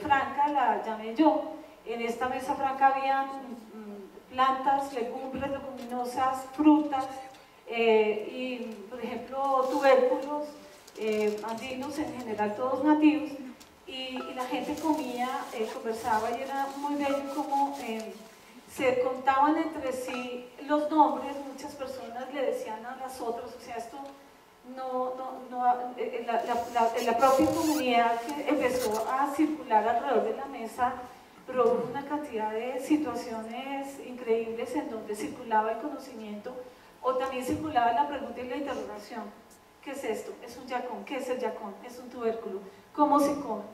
franca, la llamé yo. En esta mesa franca habían plantas, legumbres, leguminosas, frutas y, por ejemplo, tubérculos andinos, en general todos nativos, y la gente comía, conversaba, y era muy bello como se contaban entre sí los nombres. Muchas personas le decían a las otras, o sea, esto la propia comunidad que empezó a circular alrededor de la mesa produjo una cantidad de situaciones increíbles en donde circulaba el conocimiento, o también circulaba la pregunta y la interrogación. ¿Qué es esto? ¿Es un yacón? ¿Qué es el yacón? ¿Es un tubérculo? ¿Cómo se come?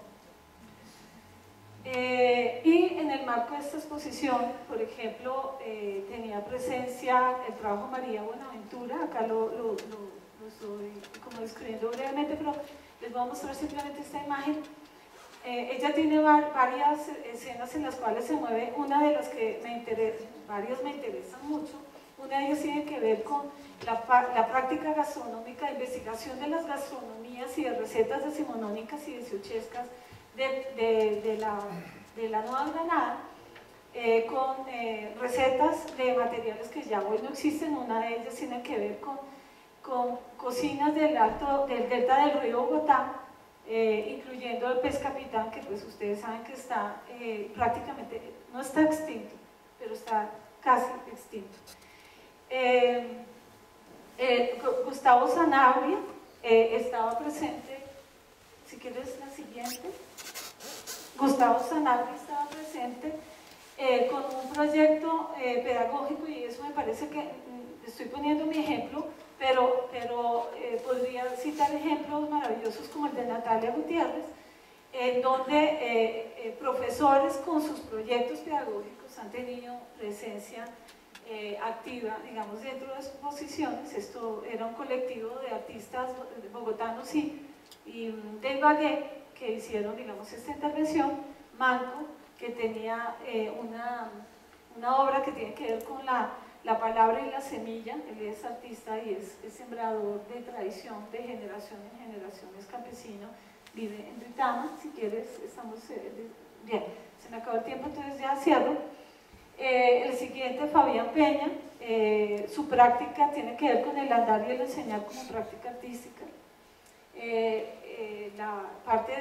Y en el marco de esta exposición, por ejemplo, tenía presencia el trabajo de María Buenaventura. Acá lo estoy como describiendo brevemente, pero les voy a mostrar simplemente esta imagen. Ella tiene varias escenas en las cuales se mueve. Una de las que varias me interesan mucho. Una de ellas tiene que ver con la práctica gastronómica, investigación de las gastronomías y de recetas decimonónicas y dieciochescas de la Nueva Granada, con recetas de materiales que ya hoy no existen. Una de ellas tiene que ver con cocinas del delta del río Bogotá, incluyendo el pez capitán, que pues ustedes saben que está prácticamente, no está extinto, pero está casi extinto. Gustavo Sanabria estaba presente. Si quieres la siguiente. Gustavo Sanabria estaba presente con un proyecto pedagógico, y eso me parece que estoy poniendo mi ejemplo, pero podría citar ejemplos maravillosos como el de Natalia Gutiérrez, en donde profesores con sus proyectos pedagógicos han tenido presencia activa, digamos, dentro de sus posiciones. Esto era un colectivo de artistas bogotanos y de Ibagué que hicieron, digamos, esta intervención. Manco, que tenía una obra que tiene que ver con la palabra y la semilla. Él es artista y es sembrador de tradición de generación en generación, es campesino, vive en Duitama. Si quieres, estamos bien, se me acabó el tiempo, entonces ya cierro. El siguiente, Fabián Peña, su práctica tiene que ver con el andar y el enseñar como práctica artística. La parte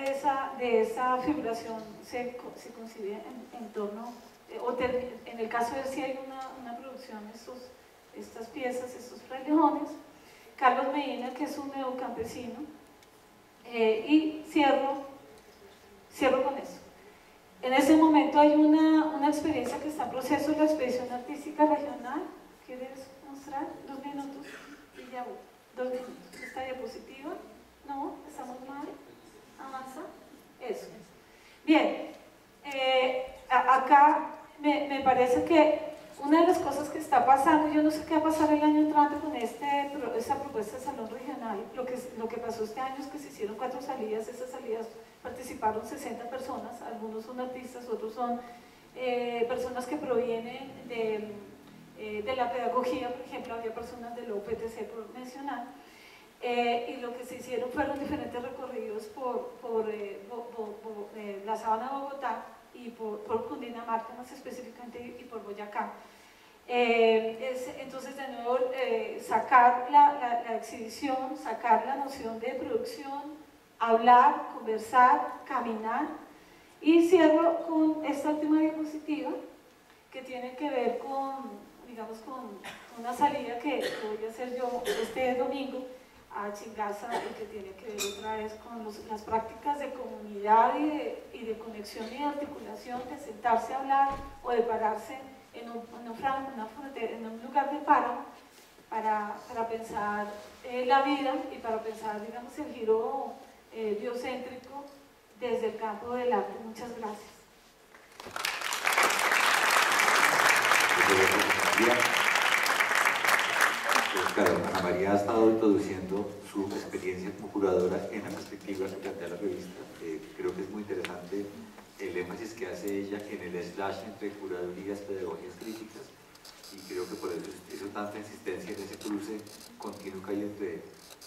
de esa figuración se concibe en torno, en el caso de él sí hay una producción, estas piezas, estos frailejones. Carlos Medina, que es un neocampesino, y cierro con eso. En ese momento hay una experiencia que está en proceso, la expedición artística regional. ¿Quieres mostrar? 2 minutos y ya voy. 2 minutos. Esta diapositiva. No, estamos mal. Avanza. Eso. Bien. Acá me parece que una de las cosas que está pasando, yo no sé qué va a pasar el año entrante con esta propuesta de salón regional. Lo que pasó este año es que se hicieron 4 salidas. Esas salidas participaron 60 personas, algunos son artistas, otros son personas que provienen de la pedagogía. Por ejemplo, había personas del OPTC, por mencionar. Y lo que se hicieron fueron diferentes recorridos por la Sabana de Bogotá y por Cundinamarca más específicamente, y por Boyacá. Entonces, de nuevo, sacar la exhibición, sacar la noción de producción, hablar, conversar, caminar. Y cierro con esta última diapositiva que tiene que ver con, digamos, con una salida que voy a hacer yo este domingo a Chingaza, y que tiene que ver otra vez con las prácticas de comunidad y de conexión y de articulación, de sentarse a hablar o de pararse en un lugar de páramo para pensar la vida y para pensar, digamos, el giro biocéntrico desde el campo del arte. Muchas gracias. Claro, Ana María ha estado introduciendo su experiencia como curadora en la perspectiva que plantea la revista. Creo que es muy interesante el énfasis que hace ella en el slash entre curadurías, pedagogías críticas, y creo que por eso hizo tanta insistencia en ese cruce continuo que hay entre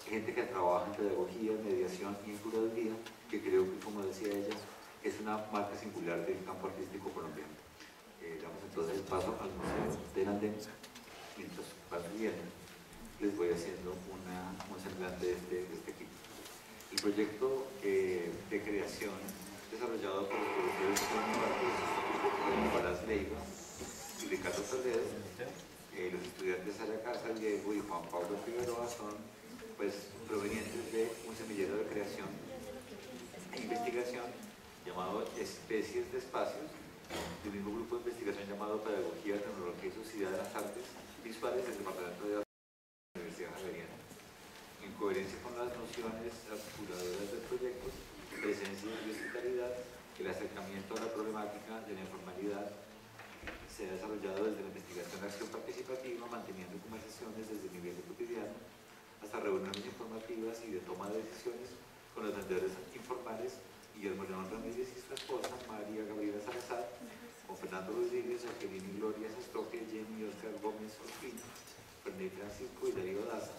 gente que trabaja en pedagogía, en mediación y en curaduría, que creo que, como decía ella, es una marca singular del campo artístico colombiano. Damos entonces el paso al Museo del Andén. Mientras van subiendo, les voy haciendo un semblante de este equipo. El proyecto de creación desarrollado por los profesores Nicolás Leiva y Ricardo Toledo, los estudiantes Sara Casa, Diego y Juan Pablo Figueroa, son pues provenientes de un semillero de creación e investigación llamado Especies de Espacios, del mismo grupo de investigación llamado Pedagogía, Tecnología y Sociedad de las Artes Visuales del Departamento de Arte de la Universidad Javeriana. En coherencia con las nociones articuladoras del proyecto, presencia y hospitalidad, el acercamiento a la problemática de la informalidad se ha desarrollado desde la investigación de acción participativa, manteniendo conversaciones desde el nivel de cotidiano hasta reuniones informativas y de toma de decisiones con los vendedores informales Guillermo León Ramírez y su esposa María Gabriela Salazar, con Fernando Rodríguez, Jacqueline y Gloria Sastroque, Jenny Oscar Gómez Orfino, Fernández Francisco y Darío Daza,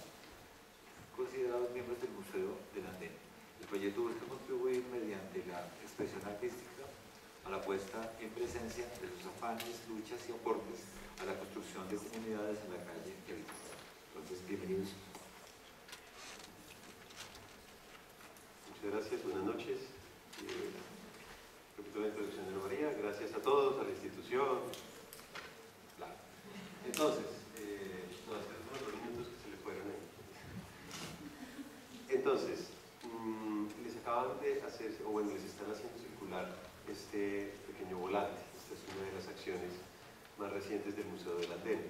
considerados miembros del Museo del Andén. El proyecto busca contribuir mediante la expresión artística a la puesta en presencia de sus afanes, luchas y aportes a la construcción de comunidades en la calle que habitan. Entonces, bienvenidos. Muchas gracias, buenas noches. Repito la introducción de Ana María. Gracias a todos, a la institución. Claro. Entonces, no, estos son los minutos que se le fueron ahí. Entonces, les acaban de hacer, o bueno, les están haciendo circular este pequeño volante. Esta es una de las acciones más recientes del Museo del Andén.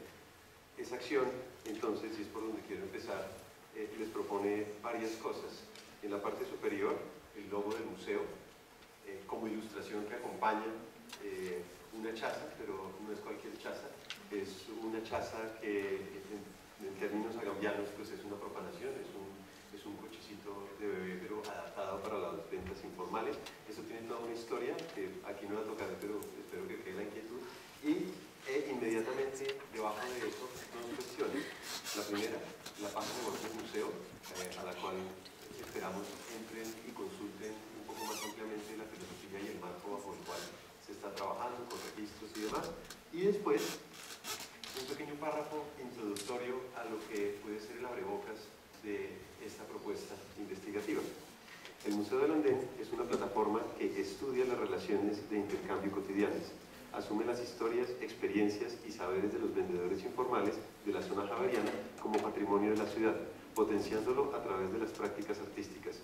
Esa acción, entonces, y es por donde quiero empezar, les propone varias cosas. En la parte superior, el logo del museo, como ilustración que acompaña una chaza, pero no es cualquier chaza, es una chaza que en términos agambianos pues es una propanación, es un cochecito de bebé pero adaptado para las ventas informales. Eso tiene toda una historia que aquí no la tocaré, pero espero que quede la inquietud. Y inmediatamente debajo de eso dos cuestiones. La primera, la página web del museo, a la cual esperamos entren y consulten un poco más ampliamente la filosofía y el marco bajo el cual se está trabajando, con registros y demás. Y después, un pequeño párrafo introductorio a lo que puede ser el abrebocas de esta propuesta investigativa. El Museo del Andén es una plataforma que estudia las relaciones de intercambio cotidianas, asume las historias, experiencias y saberes de los vendedores informales de la zona javeriana como patrimonio de la ciudad, potenciándolo a través de las prácticas artísticas.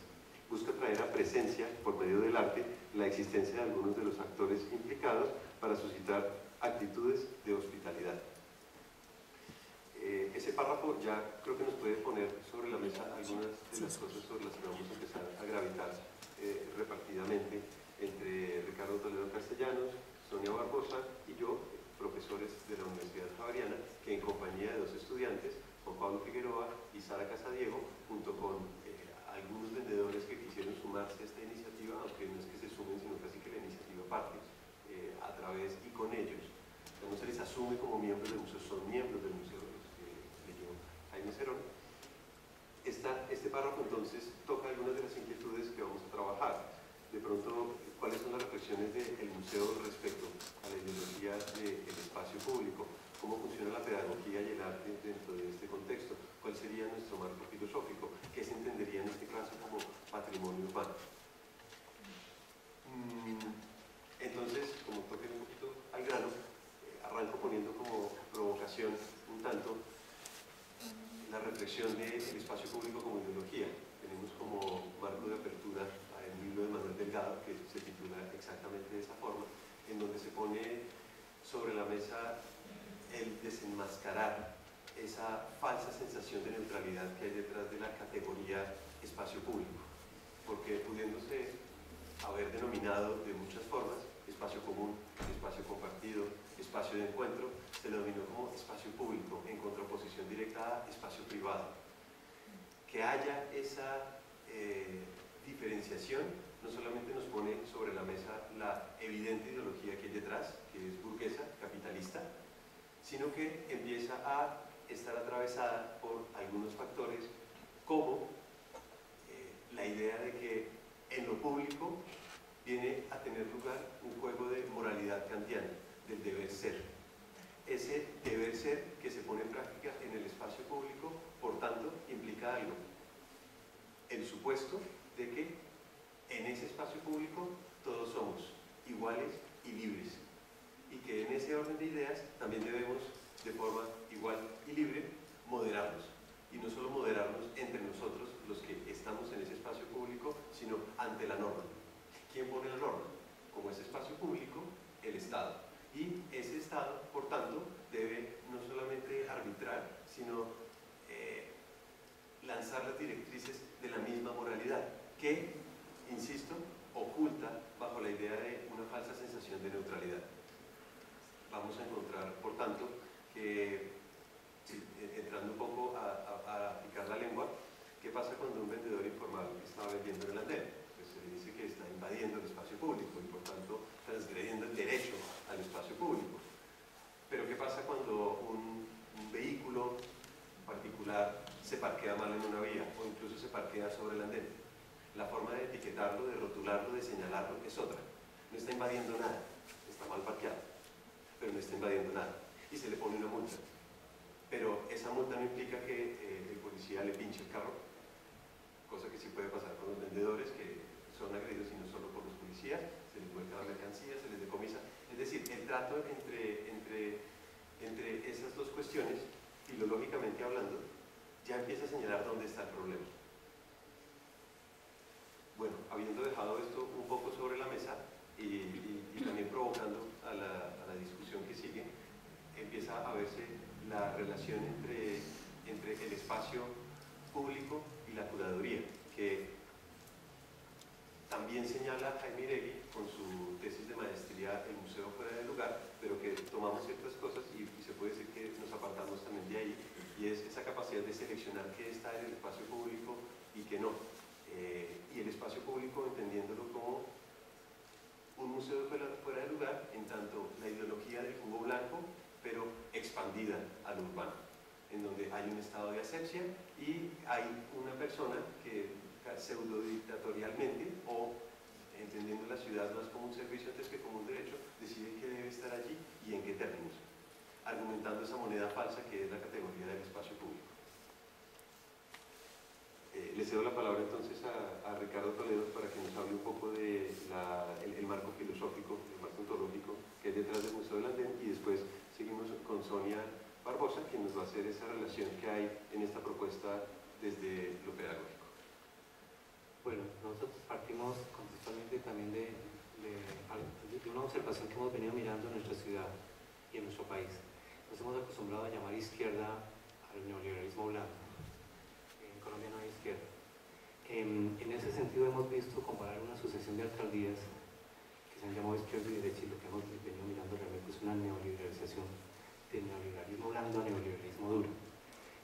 Busca traer a presencia, por medio del arte, la existencia de algunos de los actores implicados para suscitar actitudes de hospitalidad. Ese párrafo ya creo que nos puede poner sobre la mesa algunas de las cosas sobre las que vamos a empezar a gravitar repartidamente entre Ricardo Toledo Castellanos, Sonia Barbosa y yo, profesores de la Universidad Javeriana, que en compañía de dos estudiantes, Juan Pablo Figueroa y Sara Casadiego, junto con algunos vendedores que quisieron sumarse a esta iniciativa, aunque no es que se sumen, sino casi que la iniciativa parte, a través y con ellos. No se les asume como miembros del museo, son miembros del museo, los que leyó Jaime Cerón. Este párrafo entonces toca algunas de las inquietudes que vamos a trabajar. De pronto, ¿cuáles son las reflexiones del museo respecto a la ideología del espacio público? ¿Cómo funciona la pedagogía y el arte dentro de este contexto? ¿Cuál sería nuestro marco filosófico? ¿Qué se entendería en este caso como patrimonio urbano? Entonces, como toque un poquito al grano, arranco poniendo como provocación un tanto la reflexión del espacio público como ideología. Tenemos como marco de apertura el libro de Manuel Delgado, que se titula exactamente de esa forma, en donde se pone sobre la mesa el desenmascarar esa falsa sensación de neutralidad que hay detrás de la categoría espacio público, porque pudiéndose haber denominado de muchas formas, espacio común, espacio compartido, espacio de encuentro, se lo denominó como espacio público, en contraposición directa a espacio privado. Que haya esa diferenciación no solamente nos pone sobre la mesa la evidente ideología que hay detrás, que es burguesa, capitalista, sino que empieza a estar atravesada por algunos factores como la idea de que en lo público viene a tener lugar un juego de moralidad kantiana, del deber ser. Ese deber ser que se pone en práctica en el espacio público, por tanto, implica algo. El supuesto de que en ese espacio público todos somos iguales y libres, y que en ese orden de ideas también debemos, de forma igual y libre, moderarnos. Y no solo moderarnos entre nosotros, los que estamos en ese espacio público, sino ante la norma. ¿Quién pone la norma? Como ese espacio público, el Estado. Y ese Estado, por tanto, debe no solamente arbitrar, sino lanzar las directrices de la misma moralidad, que, insisto, oculta bajo la idea de una falsa sensación de neutralidad. Vamos a encontrar, por tanto, que, entrando un poco a picar la lengua, ¿qué pasa cuando un vendedor informal está vendiendo en el andén? Pues se le dice que está invadiendo el espacio público y, por tanto, transgrediendo el derecho al espacio público. Pero ¿qué pasa cuando un vehículo particular se parquea mal en una vía o incluso se parquea sobre el andén? La forma de etiquetarlo, de rotularlo, de señalarlo es otra. No está invadiendo nada, está mal parqueado, pero no está invadiendo nada. Y se le pone una multa. Pero esa multa no implica que el policía le pinche el carro, cosa que sí puede pasar con los vendedores que son agredidos y no solo por los policías, se les vuelca la mercancía, se les decomisa. Es decir, el trato entre esas dos cuestiones, filológicamente hablando, ya empieza a señalar dónde está el problema. Bueno, habiendo dejado esto un poco sobre la mesa y también provocando a la discusión que sigue, empieza a verse la relación entre el espacio público y la curaduría, que también señala Jaime Iregui con su tesis de maestría El museo fuera del lugar, pero que tomamos ciertas cosas y se puede decir que nos apartamos también de ahí, y es esa capacidad de seleccionar qué está en el espacio público y qué no. Y el espacio público entendiéndolo como un museo fuera del lugar, en tanto la ideología del cubo blanco, pero expandida al urbano, en donde hay un estado de asepsia y hay una persona que pseudo dictatorialmente o entendiendo la ciudad más como un servicio antes que como un derecho, decide que debe estar allí y en qué términos, argumentando esa moneda falsa que es la categoría del espacio público. Le cedo la palabra entonces a Ricardo Toledo para que nos hable un poco de el marco filosófico, el marco ontológico que hay detrás del Museo del Andén, y después seguimos con Sonia Barbosa, quien nos va a hacer esa relación que hay en esta propuesta desde lo pedagógico. Bueno, nosotros partimos contextualmente también de una observación que hemos venido mirando en nuestra ciudad y en nuestro país. Nos hemos acostumbrado a llamar izquierda al neoliberalismo blanco. En Colombia no hay izquierda. En ese sentido hemos visto comparar una sucesión de alcaldías que se han llamado izquierda y derecha, y lo que hemos venido mirando realmente es una neoliberalización de neoliberalismo blando a neoliberalismo duro,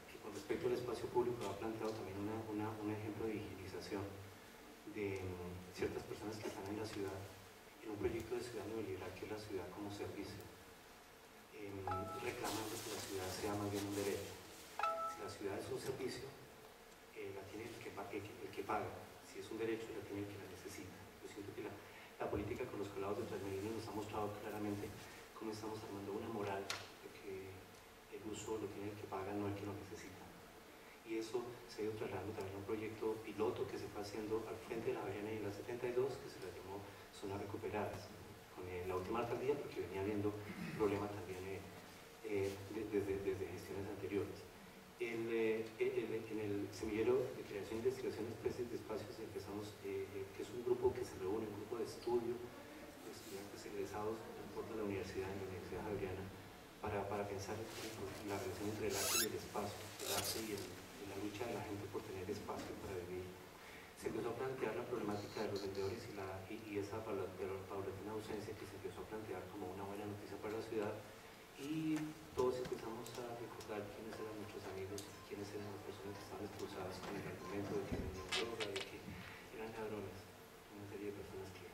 que con respecto al espacio público ha planteado también un ejemplo de vigilización de ciertas personas que están en la ciudad en un proyecto de ciudad neoliberal que es la ciudad como servicio, reclamando que la ciudad sea más bien un derecho. Si la ciudad es un servicio, la tiene el que paga. Si es un derecho, la tiene el que la necesita. Yo siento que la política con los colados de Transmilenio nos ha mostrado claramente cómo estamos armando una moral de que el uso lo tiene el que paga, no el que lo necesita. Y eso se ha ido trasladando también a un proyecto piloto que se fue haciendo al frente de la Avenida y la 72, que se la llamó Zonas Recuperadas, con la última alcaldía, porque venía habiendo problemas también desde gestiones anteriores. En el semillero de creación e investigación de espacios empezamos, que es un grupo que se reúne, un grupo de estudio de estudiantes egresados, no importa la universidad, en la Universidad Javeriana, para pensar en la relación entre el arte y el espacio, el arte y la lucha de la gente por tener espacio para vivir. Se empezó a plantear la problemática de los vendedores y esa paulatina ausencia que se empezó a plantear como una buena noticia para la ciudad, y todos empezamos a recordar quiénes eran nuestros amigos, quiénes eran las personas que estaban expulsadas con el argumento de que vendían droga, de que eran ladrones, una serie de personas que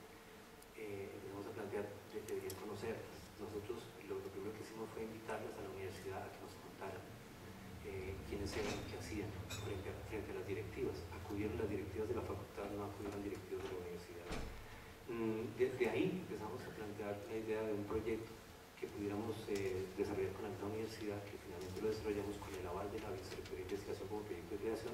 empezamos a plantear que deberían conocerlas. Nosotros lo primero que hicimos fue invitarlas a la universidad a que nos contaran quiénes eran y qué hacían frente a las directivas. Acudieron las directivas de la facultad, no acudieron directivos de la universidad. Desde ahí empezamos a plantear la idea de un proyecto que pudiéramos desarrollar con la misma universidad, que finalmente lo desarrollamos con el aval de la Vicerrectoría de Investigación como proyecto de creación,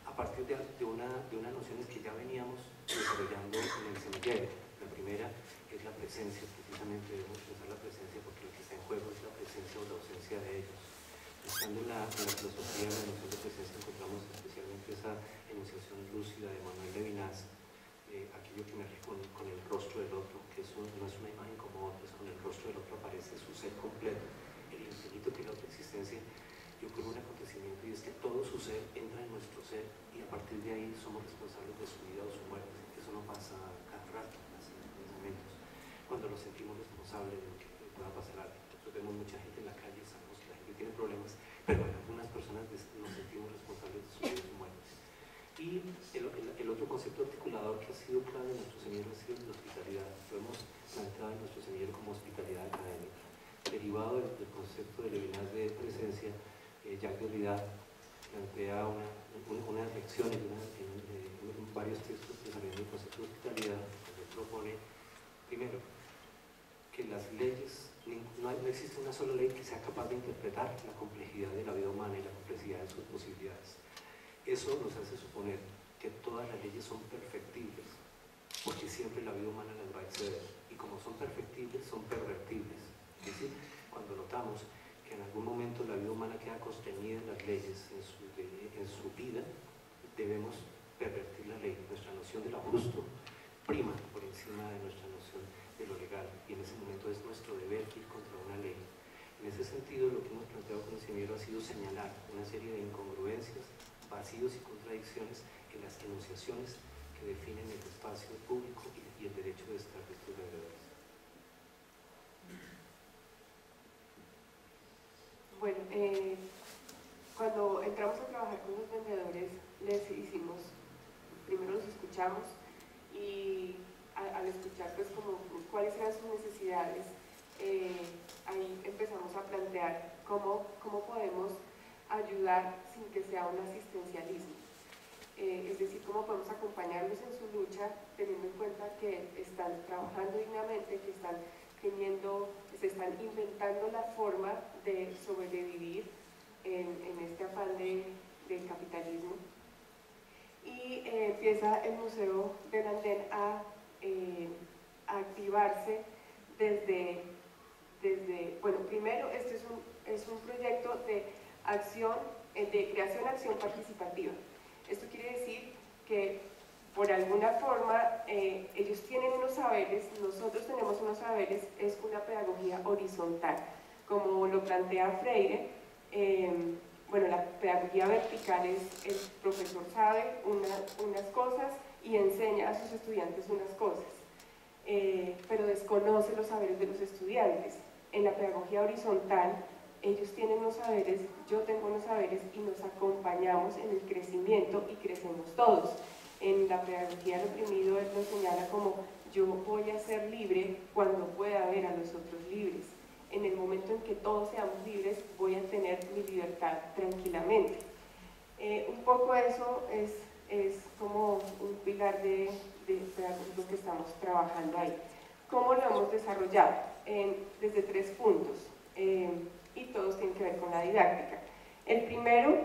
a partir de unas nociones que ya veníamos desarrollando en el semillero. La primera es la presencia, precisamente debemos pensar la presencia porque lo que está en juego es la presencia o la ausencia de ellos. Estando en la filosofía de la noción de presencia encontramos especialmente esa enunciación lúcida de Manuel Levinas, aquello que me rige con el rostro del otro, que eso no es una imagen como otra, con el rostro del otro aparece su ser completo, el infinito que es la otra existencia. Yo creo un acontecimiento, y es que todo su ser entra en nuestro ser y a partir de ahí somos responsables de su vida o su muerte. Eso no pasa cada rato en los pensamientos, cuando nos sentimos responsables de lo que pueda pasar a alguien. Nosotros vemos mucha gente en la calle, sabemos que la gente tiene problemas, pero en algunas personas nos sentimos responsables de su vida y su muerte. Y el otro concepto articulador que ha sido clave en nuestro semillero ha sido la hospitalidad. Lo hemos planteado en nuestro semillero como hospitalidad académica. Derivado del concepto de Levinas de presencia, Jacques Derrida plantea unas lecciones en varios textos desarrollando el concepto de hospitalidad, donde propone, primero, que las leyes, no existe una sola ley que sea capaz de interpretar la complejidad de la vida humana y la complejidad de sus posibilidades. Eso nos hace suponer que todas las leyes son perfectibles, porque siempre la vida humana las va a exceder, y como son perfectibles, son pervertibles. Es decir, cuando notamos que en algún momento la vida humana queda constreñida en las leyes, en su vida, debemos pervertir la ley. Nuestra noción de lo justo prima por encima de nuestra noción de lo legal, y en ese momento es nuestro deber ir contra una ley. En ese sentido, lo que hemos planteado con el semillero ha sido señalar una serie de incongruencias, vacíos y contradicciones en las enunciaciones que definen el espacio público y el derecho de estar de estos vendedores. Bueno, cuando entramos a trabajar con los vendedores, primero los escuchamos y al escuchar pues como cuáles eran sus necesidades, ahí empezamos a plantear cómo podemos ayudar sin que sea un asistencialismo. Es decir, cómo podemos acompañarlos en su lucha teniendo en cuenta que están trabajando dignamente, que se están inventando la forma de sobrevivir en este afán del capitalismo. Y empieza el Museo del Andén a activarse desde, bueno, primero este es un proyecto de creación-acción participativa. Esto quiere decir que por alguna forma ellos tienen unos saberes, nosotros tenemos unos saberes, es una pedagogía horizontal, como lo plantea Freire. Bueno, la pedagogía vertical es el profesor sabe unas cosas y enseña a sus estudiantes unas cosas, pero desconoce los saberes de los estudiantes. En la pedagogía horizontal, ellos tienen unos saberes, yo tengo unos saberes y nos acompañamos en el crecimiento y crecemos todos. En la pedagogía del oprimido él nos señala como yo voy a ser libre cuando pueda ver a los otros libres. En el momento en que todos seamos libres voy a tener mi libertad tranquilamente. Un poco eso es como un pilar de lo que estamos trabajando ahí. ¿Cómo lo hemos desarrollado? Desde 3 puntos. Y todos tienen que ver con la didáctica. El primero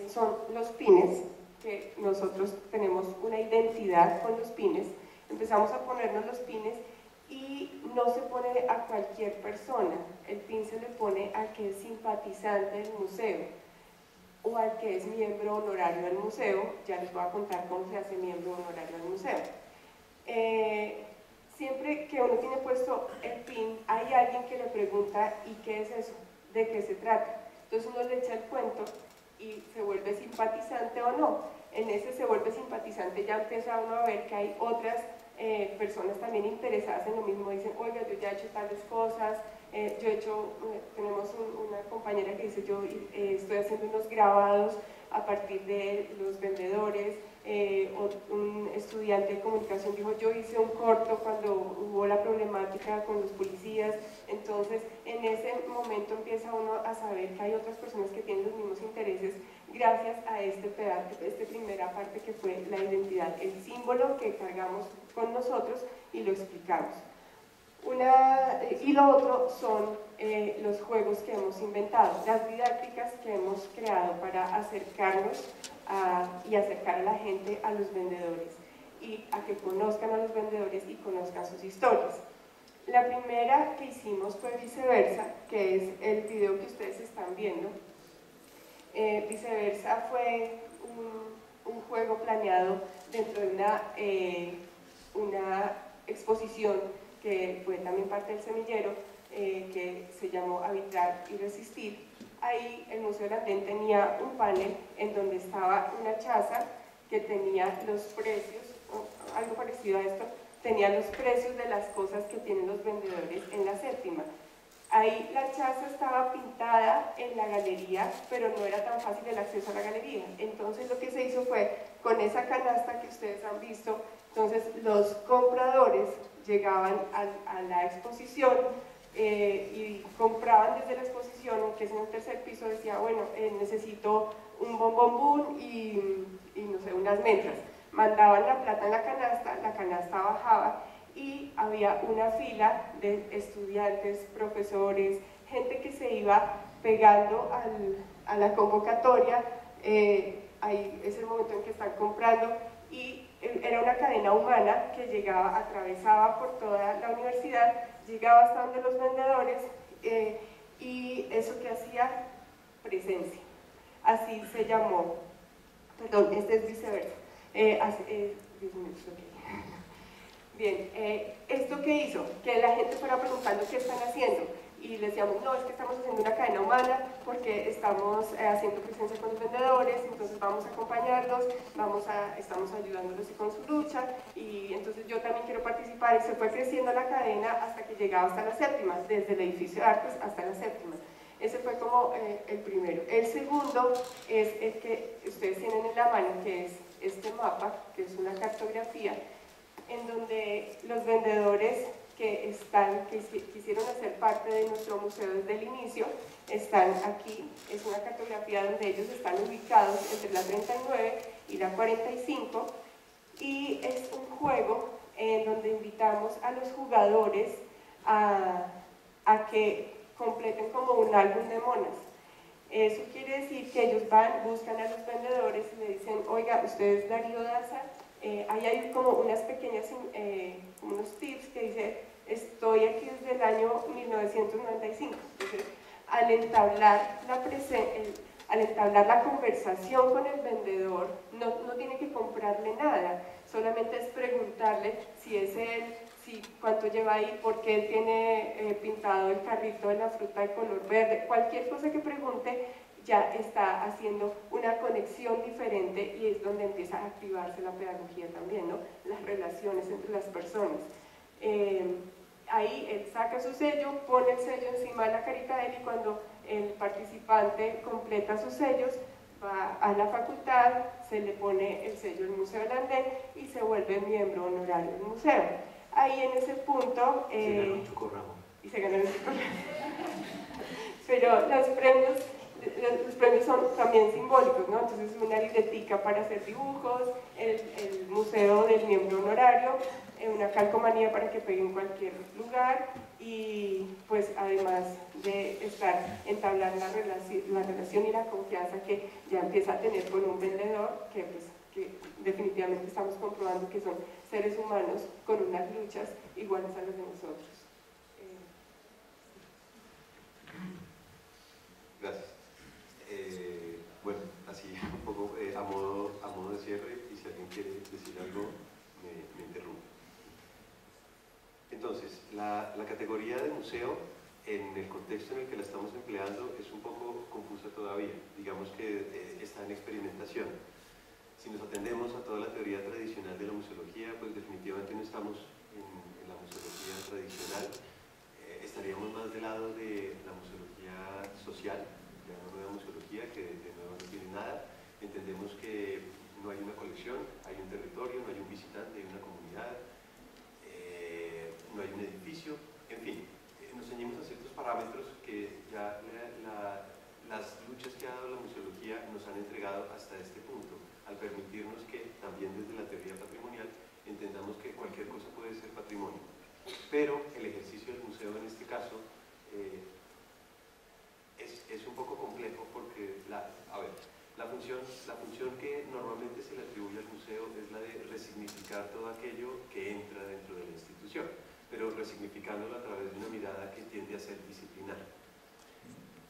son los pines, que nosotros tenemos una identidad con los pines, empezamos a ponernos los pines y no se pone a cualquier persona, el pin se le pone al que es simpatizante del museo o al que es miembro honorario del museo. Ya les voy a contar cómo se hace miembro honorario del museo. Siempre que uno tiene puesto el pin, hay alguien que le pregunta ¿y qué es eso? ¿De qué se trata? Entonces uno le echa el cuento y se vuelve simpatizante o no. En ese se vuelve simpatizante ya empieza uno a ver que hay otras personas también interesadas en lo mismo. Dicen, oiga, yo ya he hecho tales cosas, tenemos una compañera que dice, yo estoy haciendo unos grabados a partir de los vendedores. Un estudiante de comunicación dijo, yo hice un corto cuando hubo la problemática con los policías. Entonces en ese momento empieza uno a saber que hay otras personas que tienen los mismos intereses gracias a esta primera parte que fue la identidad, el símbolo que cargamos con nosotros y lo explicamos. Y lo otro son los juegos que hemos inventado, las didácticas que hemos creado para acercarnos y acercar a la gente a los vendedores y a que conozcan a los vendedores y conozcan sus historias. La primera que hicimos fue Viceversa, que es el video que ustedes están viendo. Viceversa fue un juego planeado dentro de una exposición que fue también parte del semillero, que se llamó Arbitrar y Resistir. Ahí el Museo del Andén tenía un panel en donde estaba una chaza que tenía los precios, algo parecido a esto, tenía los precios de las cosas que tienen los vendedores en la séptima. Ahí la chaza estaba pintada en la galería, pero no era tan fácil el acceso a la galería. Entonces lo que se hizo fue, con esa canasta que ustedes han visto, entonces los compradores llegaban a la exposición y compraban desde la exposición, que es en el 3er piso, decía, bueno, necesito un bombombún y no sé, unas mentras. Mandaban la plata en la canasta bajaba y había una fila de estudiantes, profesores, gente que se iba pegando a la convocatoria. Ahí es el momento en que están comprando y era una cadena humana que llegaba, atravesaba por toda la universidad, llegaba hasta donde los vendedores y eso que hacía presencia. Así se llamó, perdón, este es Viceversa. 10 minutos, ok. Bien, ¿esto qué hizo? Que la gente fuera preguntando qué están haciendo y les decíamos, no, es que estamos haciendo una cadena humana porque estamos haciendo presencia con los vendedores, entonces vamos a acompañarlos, estamos ayudándolos con su lucha, y entonces yo también quiero participar, y se fue creciendo la cadena hasta que llegaba hasta la séptima, desde el edificio de artes hasta la séptima. Ese fue como el primero. El segundo es el que ustedes tienen en la mano, que es este mapa, que es una cartografía, en donde los vendedores que quisieron hacer parte de nuestro museo desde el inicio, están aquí. Es una cartografía donde ellos están ubicados entre la 39 y la 45, y es un juego en donde invitamos a los jugadores a que completen como un álbum de monas. Eso quiere decir que ellos buscan a los vendedores y le dicen, oiga, usted es Darío Daza, ahí hay como unas pequeñas, unos tips que dice, estoy aquí desde el año 1995. Entonces, al entablar la conversación con el vendedor, no tiene que comprarle nada, solamente es preguntarle si es él, cuánto lleva ahí, por qué él tiene pintado el carrito de la fruta de color verde. Cualquier cosa que pregunte ya está haciendo una conexión diferente, y es donde empieza a activarse la pedagogía también, ¿no? Las relaciones entre las personas. Ahí él saca su sello, pone el sello encima de la carita de él, y cuando el participante completa sus sellos, va a la facultad, se le pone el sello del Museo del Andén y se vuelve miembro honorario del museo. Ahí en ese punto... se gana un chocorramo. Y se gana un chocorramo. Pero los premios son también simbólicos, ¿no? Entonces una libretica para hacer dibujos, el museo del miembro honorario, una calcomanía para que pegue en cualquier lugar, y pues además de entablar la relación y la confianza que ya empieza a tener con un vendedor, que definitivamente estamos comprobando que son seres humanos con unas luchas iguales a las de nosotros. Gracias. Bueno, así un poco a modo de cierre, y si alguien quiere decir algo, me interrumpe. Entonces, la categoría de museo, en el contexto en el que la estamos empleando, es un poco confusa todavía. Digamos que está en experimentación. Si nos atendemos a toda la teoría tradicional de la museología, pues definitivamente no estamos en la museología tradicional. Estaríamos más del lado de la museología social, de la nueva museología, que de nuevo no tiene nada. Entendemos que no hay una colección, hay un territorio, no hay un visitante, hay una comunidad, no hay un edificio, en fin, nos ceñimos a ciertos parámetros que ya las luchas que ha dado la museología nos han entregado hasta este punto, al permitirnos que también desde la teoría patrimonial entendamos que cualquier cosa puede ser patrimonio. Pero el ejercicio del museo en este caso es un poco complejo, porque la función que normalmente se le atribuye al museo es la de resignificar todo aquello que entra dentro de la institución, pero resignificándolo a través de una mirada que tiende a ser disciplinar.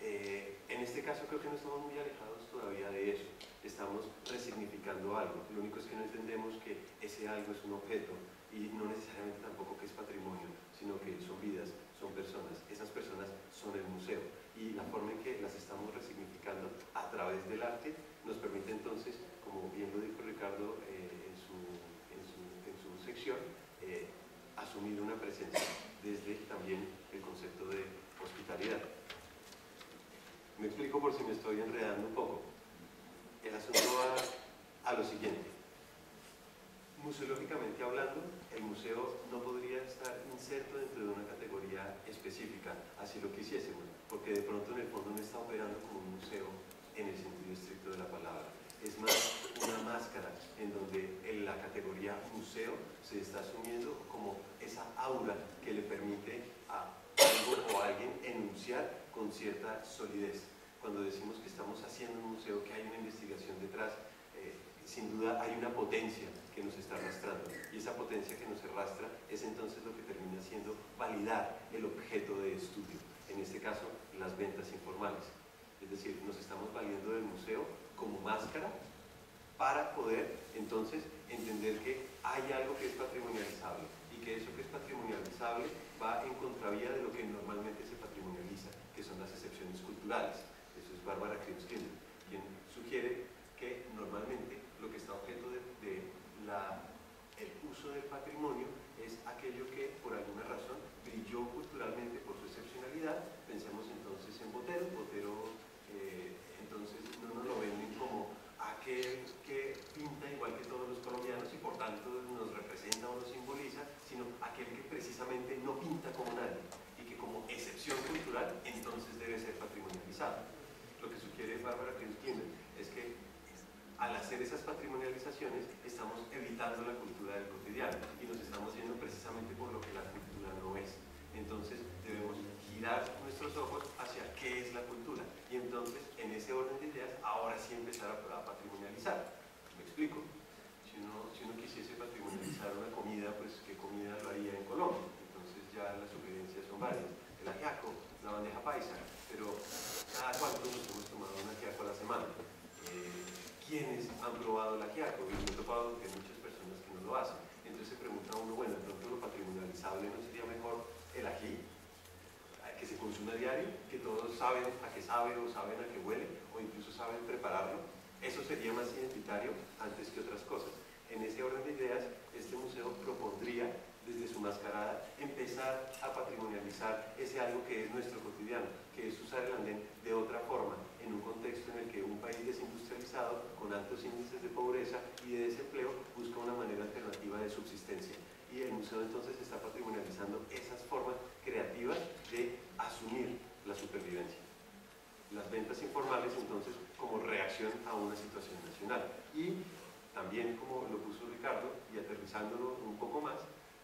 En este caso creo que no estamos muy alejados todavía de eso. Estamos resignificando algo. Lo único es que no entendemos que ese algo es un objeto, y no necesariamente tampoco que es patrimonio, sino que son vidas, son personas. Esas personas son el museo, y la forma en que las estamos resignificando a través del arte nos permite entonces, como bien lo dijo Ricardo en su sección, asumir una presencia desde también el concepto de hospitalidad. Me explico por si me estoy enredando un poco. El asunto va a lo siguiente. Museológicamente hablando, el museo no podría estar inserto dentro de una categoría específica, así lo quisiésemos, porque de pronto en el fondo no está operando como un museo en el sentido estricto de la palabra. Es más una máscara en donde en la categoría museo se está asumiendo como esa aura que le permite a algo o a alguien enunciar con cierta solidez. Cuando decimos que estamos haciendo un museo, que hay una investigación detrás, sin duda hay una potencia que nos está arrastrando, y esa potencia que nos arrastra es entonces lo que termina siendo validar el objeto de estudio, en este caso las ventas informales. Es decir, nos estamos valiendo del museo como máscara para poder entonces entender que hay algo que es patrimonializable, y que eso que es patrimonializable va en contravía de lo que normalmente se patrimonializa. culturales. Eso es Bárbara Kriems-Kinder, quien sugiere que normalmente lo que está objeto de el uso del patrimonio es aquello que por alguna razón brilló culturalmente por su excepcionalidad. Pensemos entonces en Botero. Botero entonces no nos lo venden como aquel que pinta igual que todos los colombianos y por tanto nos representa o nos simboliza, sino aquel que precisamente no pinta como nadie y que como excepción cultural entonces debe ser patrimonializado. Lo que sugiere Bárbara Kriems-Kinder es que al hacer esas patrimonializaciones estamos evitando la cultura del cotidiano y nos estamos yendo precisamente por lo que la cultura no es. Entonces debemos girar nuestros ojos hacia qué es la cultura y entonces en ese orden de ideas ahora sí empezar a patrimonializar. Me explico. Si uno quisiese patrimonializar una comida, pues qué comida lo haría en Colombia. Entonces ya las sugerencias son varias. El ajiaco, la bandeja paisa, pero cada cuánto nos hemos tomado un ajiaco a la semana. ¿Quiénes han probado el ajiaco? Y me he topado que hay muchas personas que no lo hacen. Entonces se pregunta uno, bueno, de pronto lo patrimonializable no sería mejor el ají, que se consume a diario, que todos saben a qué sabe o saben a qué huele o incluso saben prepararlo. Eso sería más identitario antes que otras cosas. En ese orden de ideas, este museo propondría desde su mascarada empezar a patrimonializar ese algo que es nuestro cotidiano, que es usar el andén de otra forma, en un contexto en el que un país desindustrializado, con altos índices de pobreza y de desempleo, busca una manera alternativa de subsistencia. Y el museo entonces está patrimonializando esas formas creativas de asumir la supervivencia. Las ventas informales entonces como reacción a una situación nacional. Y también, como lo puso Ricardo, y aterrizándolo un poco más,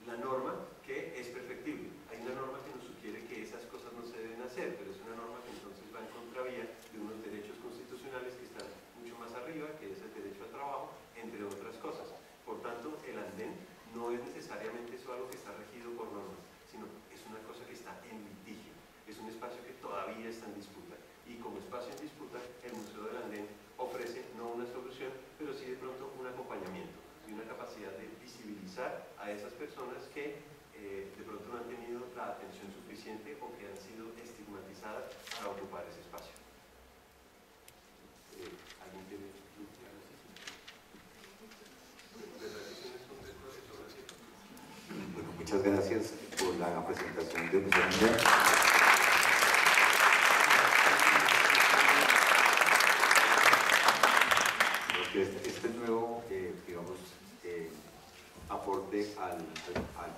la norma que es perfectible. Hay una norma que nos sugiere que esas cosas no se deben hacer, pero es una norma que entonces va en contravía de unos derechos constitucionales que están mucho más arriba, que es el derecho al trabajo, entre otras cosas. Por tanto, el andén no es necesariamente eso algo que está regido por normas, sino es una cosa que está en litigio, es un espacio que todavía está en disputa. Y como espacio en disputa, el Museo del Andén ofrece no una solución, pero sí de pronto un acompañamiento y una capacidad de visibilizar a esas personas que de pronto no han tenido la atención suficiente o que han sido estigmatizadas para ocupar ese espacio. ¿Alguien tiene Bueno, muchas gracias por la presentación de Museo del Andén. Este nuevo, digamos, aporte al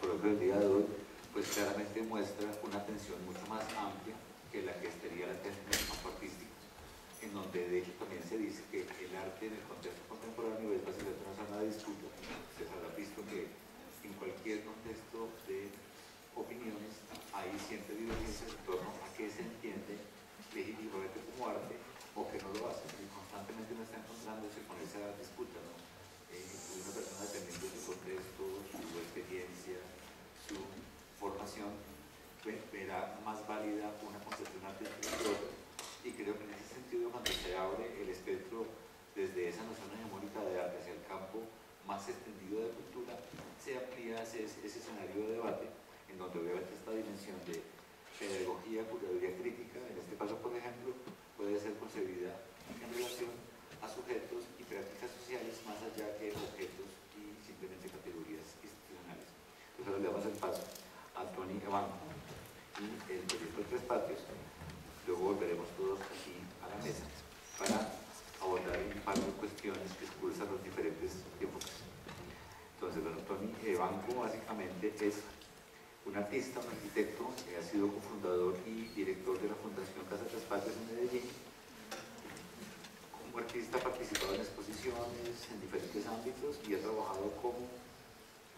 coloquio del día de hoy, pues claramente muestra una atención mucho más amplia que la que estaría latente en el campo artístico, en donde de hecho también se dice que el arte en el contexto contemporáneo es básicamente una zona de disputa. Se habrá visto que en cualquier contexto de opiniones hay siempre divergencias en torno a qué se entiende legítimamente como arte o que no lo hace, y constantemente uno está encontrándose con esa disputa, ¿no? Una persona dependiendo de su contexto, su experiencia, su formación, verá más válida una concepción artística que otra, y creo que en ese sentido cuando se abre el espectro desde esa noción hegemónica de arte hacia el campo más extendido de cultura, se amplía ese escenario de debate, en donde obviamente esta dimensión de pedagogía, curaduría crítica, en este caso por ejemplo, puede ser concebida en relación a sujetos y prácticas sociales más allá que objetos y simplemente categorías institucionales. Entonces ahora le damos el paso a Tony Evanco y el proyecto Tres Patios. Luego volveremos todos aquí a la mesa para abordar un par de cuestiones que expulsan los diferentes enfoques. Entonces, bueno, Tony Evanco básicamente es un artista, un arquitecto, que ha sido cofundador y director de la Fundación Casa Tres Patios en Medellín. Como artista ha participado en exposiciones en diferentes ámbitos y ha trabajado como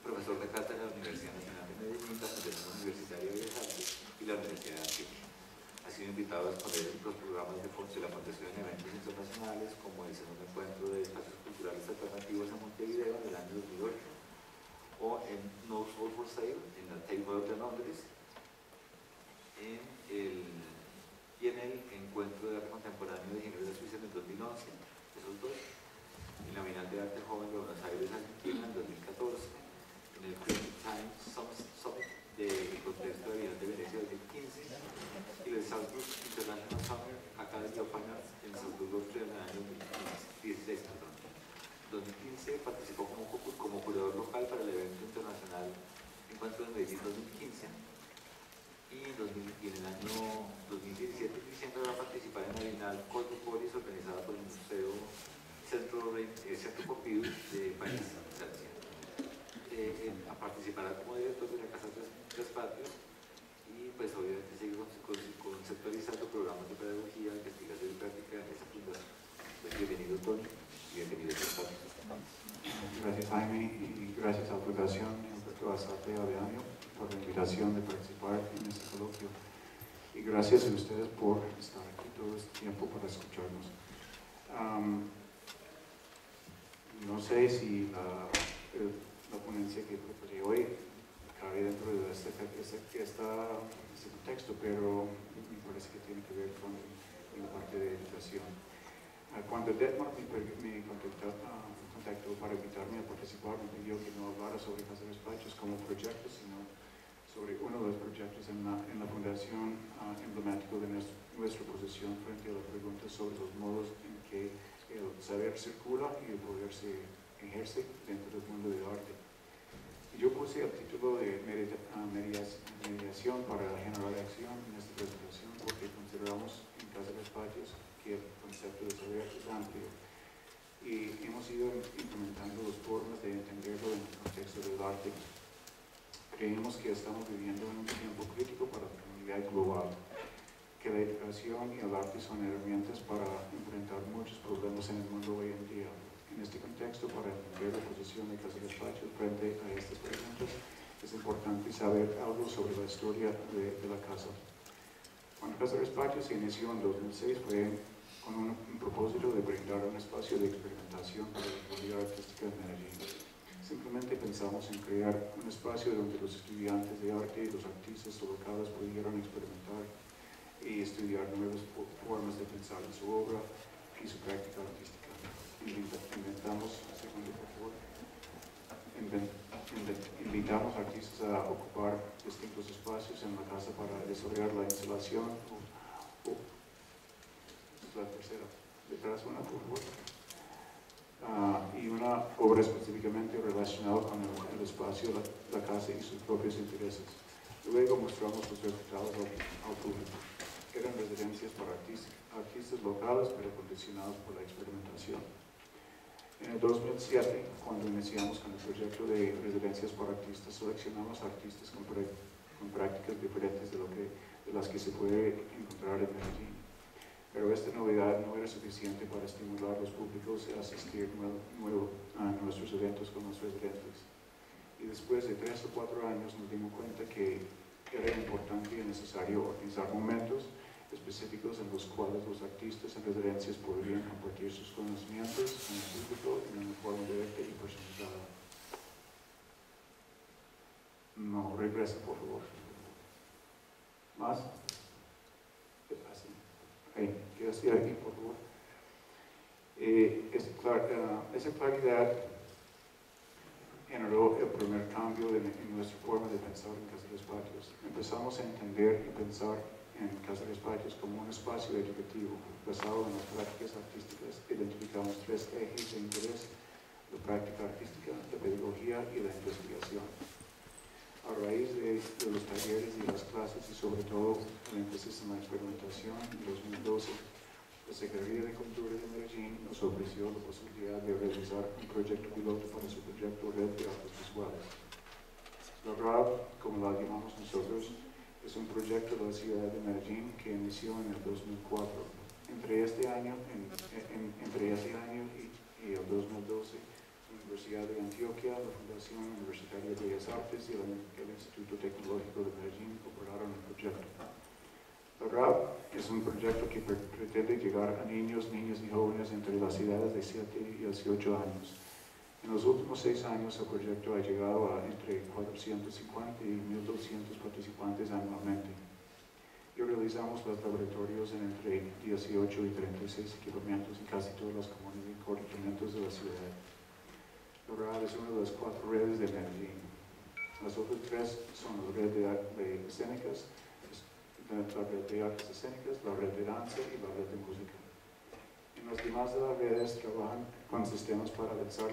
profesor de cátedra de la Universidad Nacional de Medellín, la Fundación Universitaria de Bellas Artes y la Universidad de Antioquia. Ha sido invitado a exponer en los programas de la Fundación en eventos internacionales como el segundo encuentro de espacios culturales alternativos en Montevideo en el año 2008, o en No Soul for Sale, en la Tate Modern de Londres, y en el Encuentro de Arte Contemporáneo de Ginebra, Suiza en el 2011, esos dos, en la Bienal de Arte Joven de Buenos Aires, Argentina, en 2014, en el Creative Times Summit de contexto de Bienal Cosmopolis organizada por el Museo Centro Pompidou de París, Francia. Participará como director de la Casa Tres Patios y pues obviamente sigue conceptualizando programas de pedagogía, investigación y práctica en esa fundación. Pues bienvenido Tony, bienvenido a Tres Patios. Gracias Jaime y gracias a la Fundación Humberto Basadre Aveanio por la invitación de participar en este coloquio. Y gracias a ustedes por estar aquí todo este tiempo para escucharnos. No sé si la ponencia que preparé hoy cabe dentro de este contexto, pero me parece que tiene que ver con la parte de educación. Cuando Detmar me contactó para invitarme a participar, me pidió que no hablara sobre Casa de Despachos como proyecto, sino sobre uno de los proyectos en la fundación emblemático de nuestra posición frente a la pregunta sobre los modos en que el saber circula y el poder se ejerce dentro del mundo del arte. Y yo puse el título de mediación para generar acción en esta presentación porque consideramos en Casa de Despachos que el concepto de saber es amplio y hemos ido implementando las formas de entenderlo en el contexto del arte. Creemos que estamos viviendo en un tiempo crítico para la comunidad global, que la educación y el arte son herramientas para enfrentar muchos problemas en el mundo hoy en día. En este contexto, para entender la posición de Casa de Despachos frente a estas preguntas, es importante saber algo sobre la historia de la casa. Cuando Casa de Despachos se inició en 2006 fue con un propósito de brindar un espacio de experimentación para la comunidad artística de Medellín. Simplemente pensamos en crear un espacio donde los estudiantes de arte y los artistas locales pudieran experimentar y estudiar nuevas formas de pensar en su obra y su práctica artística. Invitamos artistas a ocupar distintos espacios en la casa para desarrollar la instalación la tercera, detrás una por favor. Y una obra específicamente relacionada con el espacio, la casa y sus propios intereses. Luego mostramos los resultados al público. Eran residencias para artistas locales, pero condicionados por la experimentación. En el 2007, cuando iniciamos con el proyecto de residencias para artistas, seleccionamos artistas con prácticas diferentes de las que se puede encontrar en Medellín. Pero esta novedad no era suficiente para estimular a los públicos a asistir a nuestros eventos con los residentes. Y después de 3 o 4 años nos dimos cuenta que era importante y necesario organizar momentos específicos en los cuales los artistas en residencias podrían compartir sus conocimientos con el público en una forma directa y personalizada. No, regresa por favor. ¿Más? Quédate aquí, por favor. Esa claridad generó el primer cambio en nuestra forma de pensar en Casa de Despachos. Empezamos a entender y pensar en Casa de Despachos como un espacio educativo basado en las prácticas artísticas. Identificamos 3 ejes de interés: la práctica artística, la pedagogía y la investigación. A raíz de los talleres y las clases y sobre todo el énfasis en la experimentación, en 2012, la Secretaría de Cultura de Medellín nos ofreció la posibilidad de realizar un proyecto piloto para su proyecto Red de Artes Visuales. La RAV, como la llamamos nosotros, es un proyecto de la ciudad de Medellín que inició en el 2004. Entre este año y el 2012, la Universidad de Antioquia, la Fundación Universitaria de Bellas Artes y el Instituto Tecnológico de Medellín operaron el proyecto. La RAV es un proyecto que pretende llegar a niños, niñas y jóvenes entre las edades de 7 y 18 años. En los últimos 6 años el proyecto ha llegado a entre 450 y 1.200 participantes anualmente. Y realizamos los laboratorios en entre 18 y 36 equipamientos en casi todas las comunas y corregimientos de la ciudad. La RAV es una de las 4 redes de Medellín. Las otras 3 son la red de escénicas, la red de artes escénicas, la red de danza y la red de música. En las demás de las redes trabajan con sistemas para lanzar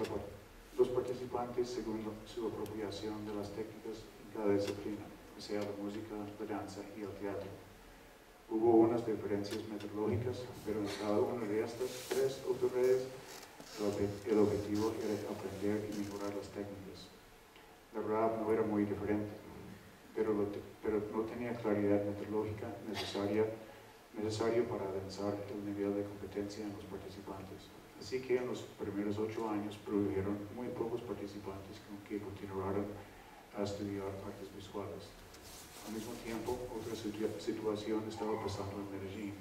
los participantes según su apropiación de las técnicas en cada disciplina, o sea, la música, la danza y el teatro. Hubo unas diferencias metodológicas, pero en cada una de estas 3 autoridades el objetivo era aprender y mejorar las técnicas. La RAB no era muy diferente, pero no tenía claridad metodológica necesario para avanzar el nivel de competencia en los participantes. Así que en los primeros 8 años produjeron muy pocos participantes que continuaron a estudiar artes visuales. Al mismo tiempo, otra situación estaba pasando en Medellín.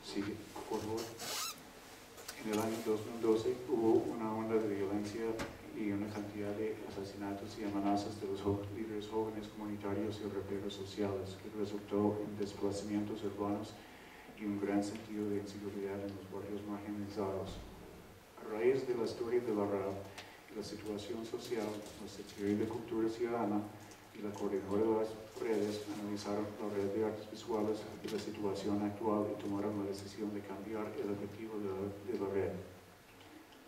Sí, por favor. En el año 2012 hubo una onda de violencia y una cantidad de asesinatos y amenazas de los líderes jóvenes comunitarios y raperos sociales, que resultó en desplazamientos urbanos y un gran sentido de inseguridad en los barrios marginalizados. A raíz de la historia de la RAB y la situación social, la Secretaría de Cultura Ciudadana y la Coordinadora de las Redes analizaron la red de artes visuales y la situación actual y tomaron la decisión de cambiar el objetivo de la red.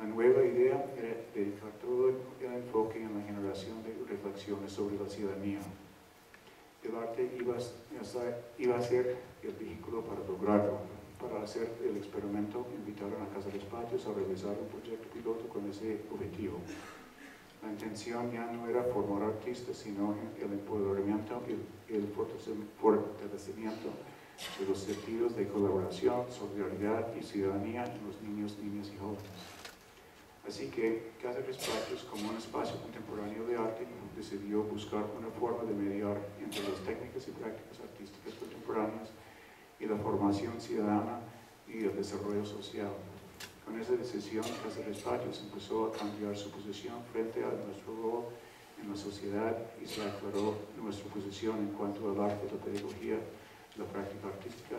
La nueva idea era dedicar todo el enfoque en la generación de reflexiones sobre la ciudadanía. El arte iba a ser el vehículo para lograrlo. Para hacer el experimento, invitaron a Casa de Espacios a realizar un proyecto piloto con ese objetivo. La intención ya no era formar artistas, sino el empoderamiento y el fortalecimiento de los sentidos de colaboración, solidaridad y ciudadanía en los niños, niñas y jóvenes. Así que Casa de Espacios, como un espacio contemporáneo de arte, decidió buscar una forma de mediar entre las técnicas y prácticas artísticas contemporáneas y la formación ciudadana y el desarrollo social. Con esa decisión, Casa de Espacios empezó a cambiar su posición frente a nuestro rol en la sociedad y se aclaró nuestra posición en cuanto al arte, la pedagogía, la práctica artística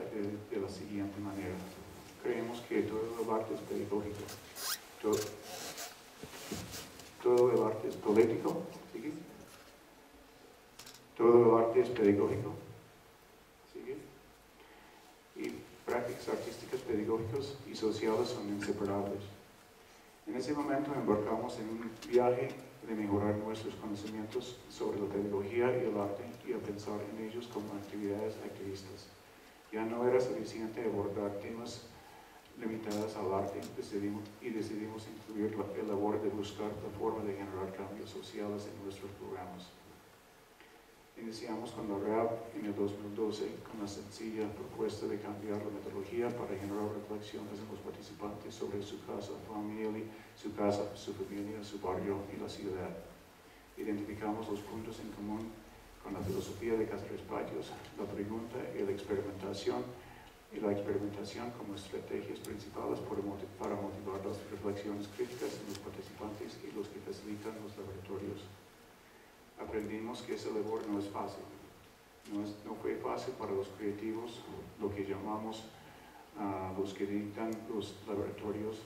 de la siguiente manera. Creemos que todo el arte es pedagógico, todo el arte es político, ¿sigue? Todo el arte es pedagógico, ¿sigue? Y prácticas artísticas, pedagógicas y sociales son inseparables. En ese momento embarcamos en un viaje de mejorar nuestros conocimientos sobre la pedagogía y el arte y a pensar en ellos como actividades activistas. Ya no era suficiente abordar temas limitados al arte y decidimos incluir la labor de buscar la forma de generar cambios sociales en nuestros programas. Iniciamos con la RAB en el 2012 con la sencilla propuesta de cambiar la metodología para generar reflexiones en los participantes sobre su casa, su familia, su barrio y la ciudad. Identificamos los puntos en común con la filosofía de Casa de Espacios, la pregunta y la experimentación como estrategias principales para motivar las reflexiones críticas en los participantes y los que facilitan los laboratorios. Aprendimos que esa labor no es fácil. No fue fácil para los creativos, lo que llamamos los que dictan los laboratorios,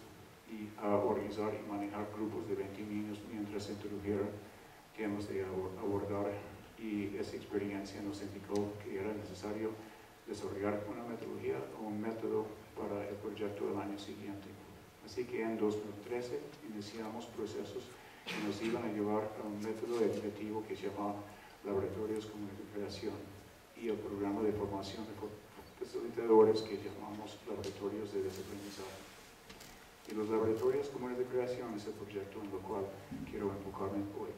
y a organizar y manejar grupos de 20 niños mientras introdujeron temas de abordar, y esa experiencia nos indicó que era necesario desarrollar una metodología o un método para el proyecto del año siguiente. Así que en 2013 iniciamos procesos que nos iban a llevar a un método educativo que se llama Laboratorios Comunes de Creación y el programa de formación de facilitadores que llamamos Laboratorios de Desaprendizaje. Y los Laboratorios Comunes de Creación es el proyecto en el cual quiero enfocarme hoy.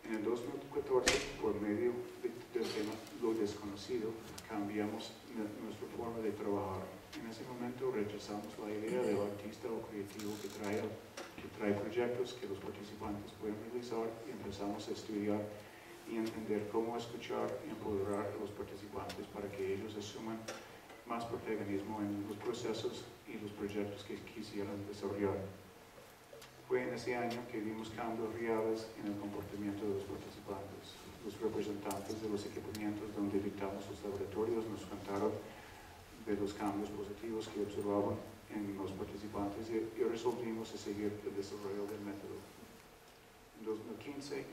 En el 2014, por medio del tema Lo Desconocido, cambiamos nuestra forma de trabajar. En ese momento rechazamos la idea del artista o creativo que trae proyectos que los participantes pueden realizar y empezamos a estudiar y entender cómo escuchar y empoderar a los participantes para que ellos asuman más protagonismo en los procesos y los proyectos que quisieran desarrollar. Fue en ese año que vimos cambios reales en el comportamiento de los participantes. Los representantes de los equipamientos donde dictamos los laboratorios nos contaron de los cambios positivos que observaban en los participantes y resolvimos seguir el desarrollo del método. En 2015,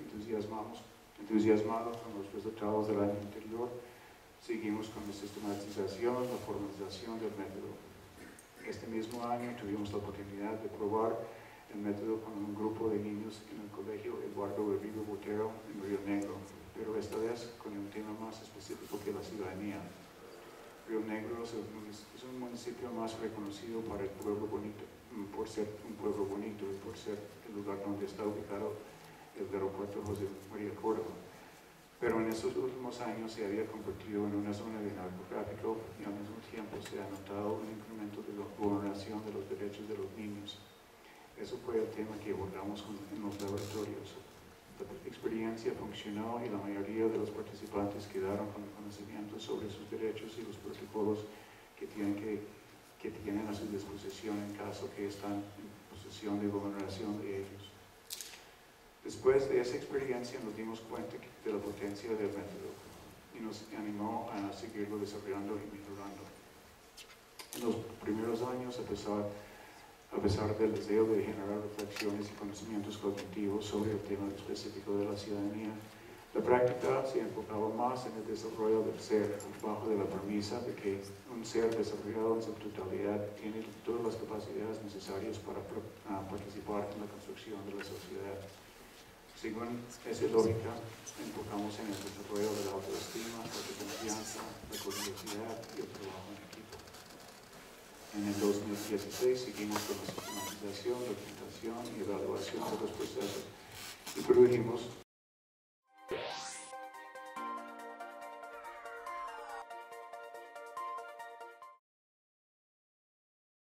entusiasmados con los resultados del año anterior, seguimos con la sistematización, la formalización del método. Este mismo año tuvimos la oportunidad de probar el método con un grupo de niños en el colegio Eduardo Uribe Botero en Río Negro, pero esta vez con un tema más específico que la ciudadanía. Río Negro es un municipio más reconocido para el pueblo bonito, por ser un pueblo bonito y por ser el lugar donde está ubicado el aeropuerto José María Córdoba. Pero en estos últimos años se había convertido en una zona de narcotráfico y al mismo tiempo se ha notado un incremento de la vulneración de los derechos de los niños. Eso fue el tema que abordamos en los laboratorios. La experiencia funcionó y la mayoría de los participantes quedaron con conocimiento sobre sus derechos y los protocolos que tienen a su disposición en caso que están en posición de vulneración de ellos. Después de esa experiencia nos dimos cuenta de la potencia del método y nos animó a seguirlo desarrollando y mejorando. En los primeros años, a pesar del deseo de generar reflexiones y conocimientos cognitivos sobre el tema específico de la ciudadanía, la práctica se enfocaba más en el desarrollo del ser, bajo de la premisa de que un ser desarrollado en su totalidad tiene todas las capacidades necesarias para participar en la construcción de la sociedad. Según esa lógica, enfocamos en el desarrollo de la autoestima, la autoconfianza, la curiosidad y el trabajo en equipo. En el 2016 seguimos con la sistematización, documentación y evaluación de los procesos y produjimos